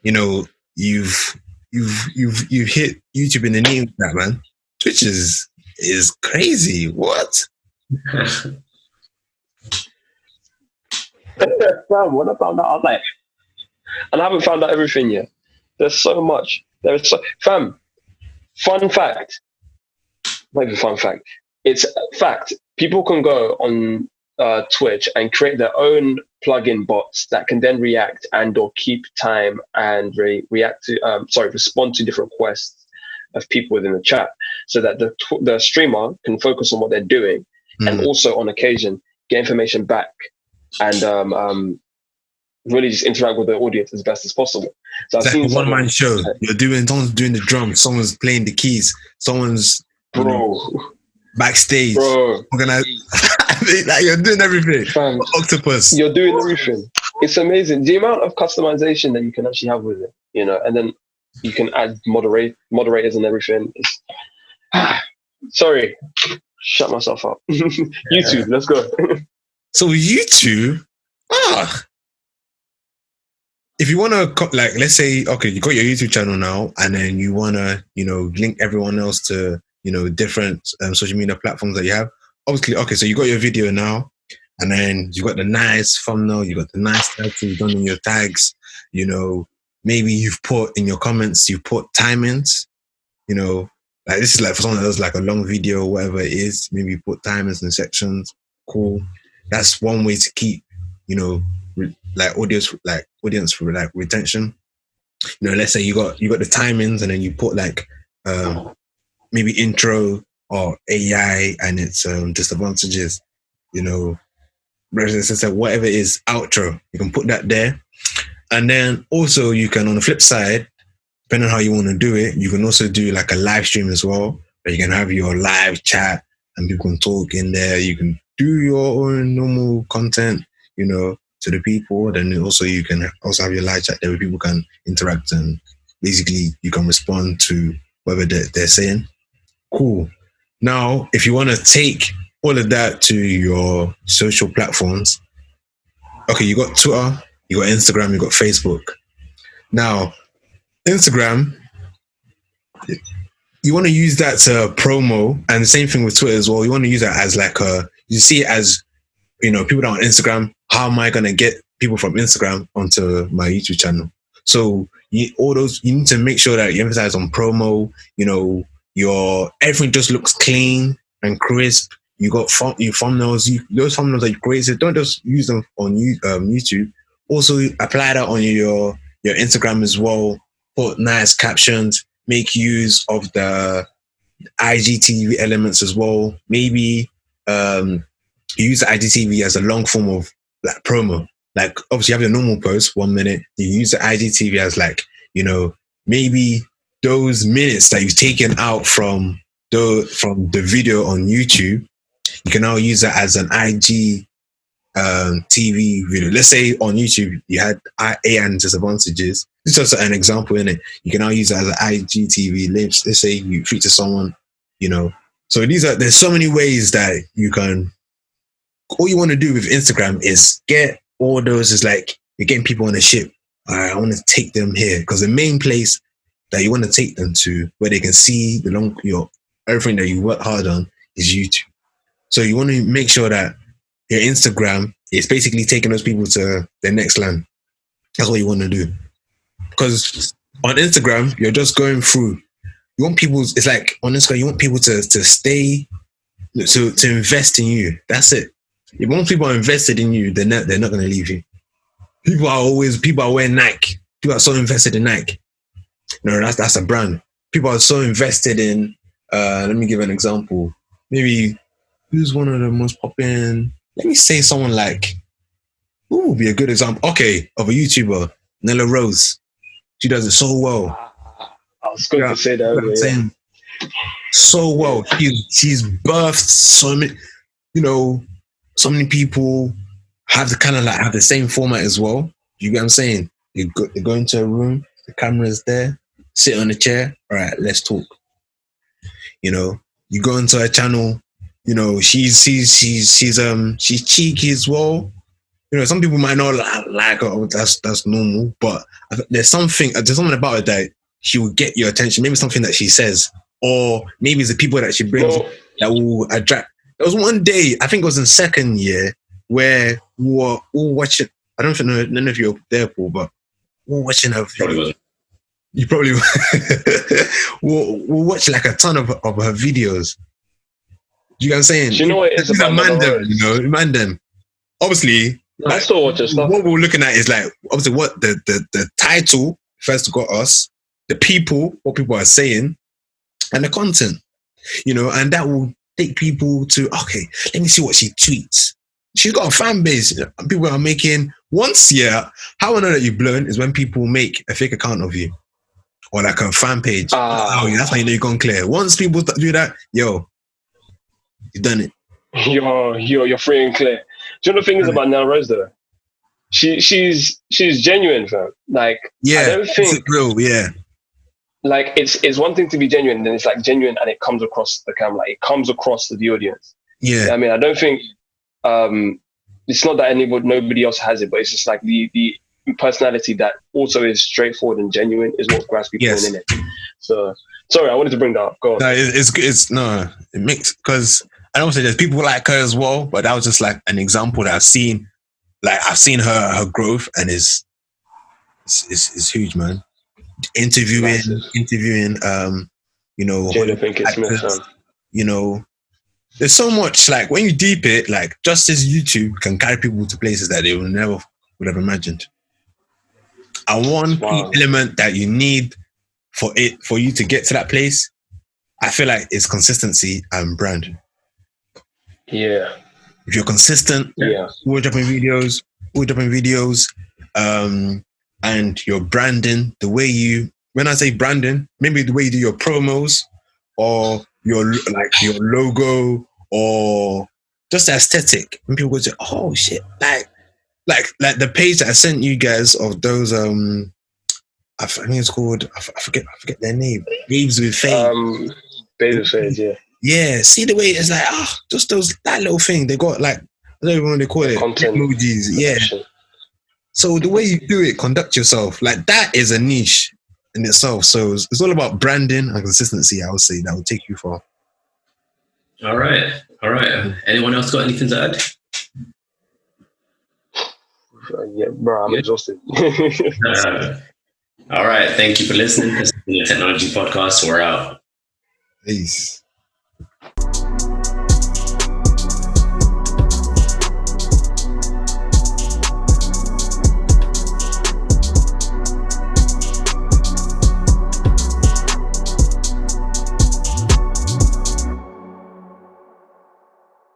Speaker 2: you've hit YouTube in the knee with that, man. Twitch is crazy. What?
Speaker 1: Fam, when I found out, I was like, and I haven't found out everything yet. There's so much. Fam, fun fact. Not even fun fact. It's a fact. People can go on Twitch and create their own plugin bots that can then react and or keep time and respond to different requests of people within the chat, so that the streamer can focus on what they're doing and also on occasion get information back and really just interact with the audience as best as possible. So I've seen
Speaker 2: a one-man show. Someone's doing the drums, someone's playing the keys, someone's backstage.
Speaker 1: Bro.
Speaker 2: Like, you're doing everything.
Speaker 1: Fam,
Speaker 2: Octopus.
Speaker 1: You're doing everything. It's amazing. The amount of customization that you can actually have with it, and then you can add moderators and everything. Sorry, shut myself up. YouTube, let's go.
Speaker 2: So YouTube, if you want to, like, let's say, okay, you got your YouTube channel now, and then you want to, link everyone else to, different social media platforms that you have. Obviously, okay, so you got your video now, and then you got the nice thumbnail, you got the nice title, you've done in your tags, maybe you've put in your comments, you put timings, like this is like for someone that does like a long video or whatever it is, maybe you put timings and sections. Cool. That's one way to keep, audience for like retention. Let's say you got the timings and then you put like maybe intro or AI and its disadvantages, whatever it is, outro, you can put that there. And then also you can, on the flip side, depending on how you want to do it, you can also do like a live stream as well, where you can have your live chat and people can talk in there. You can do your own normal content, to the people. Then also you can also have your live chat there where people can interact and basically you can respond to whatever they're saying. Cool. Now, if you want to take all of that to your social platforms, okay, you got Twitter, you got Instagram, you got Facebook. Now, Instagram, you want to use that to promo, and the same thing with Twitter as well. You want to use that as like you see it as, people that are on Instagram, how am I going to get people from Instagram onto my YouTube channel? So you need to make sure that you emphasize on promo, everything just looks clean and crisp. You got your thumbnails, those thumbnails that you created, don't just use them on YouTube. Also apply that on your Instagram as well. Put nice captions, make use of the IGTV elements as well. Maybe you use the IGTV as a long form of like promo. Like obviously you have your normal post 1 minute. You use the IGTV as like, you know, maybe those minutes that you've taken out from the video on YouTube, you can now use it as an IG TV video. Let's say on YouTube you had A and disadvantages. This is just an example in it. You can now use it as an IGTV. Let's say you feature someone, you know. So there's so many ways that you can. All you want to do with Instagram is get all those. Is like you're getting people on a ship. I want to take them here because the main place that you want to take them to, where they can see everything that you work hard on, is YouTube. So you want to make sure that your Instagram is basically taking those people to their next land. That's what you want to do. Because on Instagram, you're just going through. You want people. It's like on Instagram, you want people to stay, to invest in you. That's it. If once people are invested in you, they're not going to leave you. People are wearing Nike. People are so invested in Nike. No, that's a brand. People are so invested in. Let me give an example. Maybe who's one of the most popular? Let me say someone like. Who would be a good example? Okay, of a YouTuber, Nella Rose. She does it so well.
Speaker 1: I was going to say that.
Speaker 2: I'm saying so well. She's birthed so many. You know, so many people have the same format as well. You get what I'm saying? You go into a room, the camera's there, sit on a chair. All right, let's talk. You know, you go into a channel. You know, she's cheeky as well. You know, some people might not like her. That's normal, but there's something about it that she will get your attention. Maybe something that she says, or maybe it's the people that she brings that will attract. There was one day, I think it was in second year, where we were all watching. I don't know if you're there, Paul, but we're watching her. You probably we'll watch like a ton of her videos. You know what I'm saying?
Speaker 1: Do you know what it is about
Speaker 2: man them. Obviously,
Speaker 1: I still watch her stuff.
Speaker 2: What we're looking at is like obviously what the title first got us, the people, what people are saying, and the content. You know, and that will take people to, okay, let me see what she tweets. She's got a fan base. People are making once, how I know that you've blown is when people make a fake account of you or like a fan page. That's how you know you've gone clear. Once people do that, you've done it.
Speaker 1: You're free and clear. Do you know the thing is about Nella Rose though? She's genuine, fam. Like I don't think
Speaker 2: it's real,
Speaker 1: like it's one thing to be genuine, and then it's like genuine and it comes across the camera, like it comes across to the audience.
Speaker 2: Yeah.
Speaker 1: I mean, I don't think it's not that nobody else has it, but it's just like the personality that also is straightforward and genuine is what grabs people in it. So sorry, I wanted to bring that up. Go on.
Speaker 2: No, it makes, because I don't say there's people like her as well, but that was just like an example that I've seen. Like I've seen her growth, and it's huge, man. Interviewing, you know, actors, you know, there's so much, like when you deep it, like just as YouTube can carry people to places that they would have imagined. And one key element that you need for you to get to that place, I feel like, is consistency and brand.
Speaker 1: Yeah.
Speaker 2: If you're consistent, we're dropping videos, and your branding, when I say branding, maybe the way you do your promos or your logo or just the aesthetic. When people go to, oh shit, like the page that I sent you guys of those, I think it's called, I forget their name. Babes with Fame.
Speaker 1: Babes with Fame, yeah.
Speaker 2: Yeah, see the way it's like, just that little thing. They got like, I don't even know what they call it. Technullogy, yeah. So the way you do it, conduct yourself, like that is a niche in itself. So it's all about branding and consistency, I would say, that will take you far.
Speaker 3: All right. Anyone else got anything to add?
Speaker 1: Yeah, bro, I'm exhausted.
Speaker 3: All right. Thank you for listening. This is the Technullogy Podcast. We're out.
Speaker 2: Peace.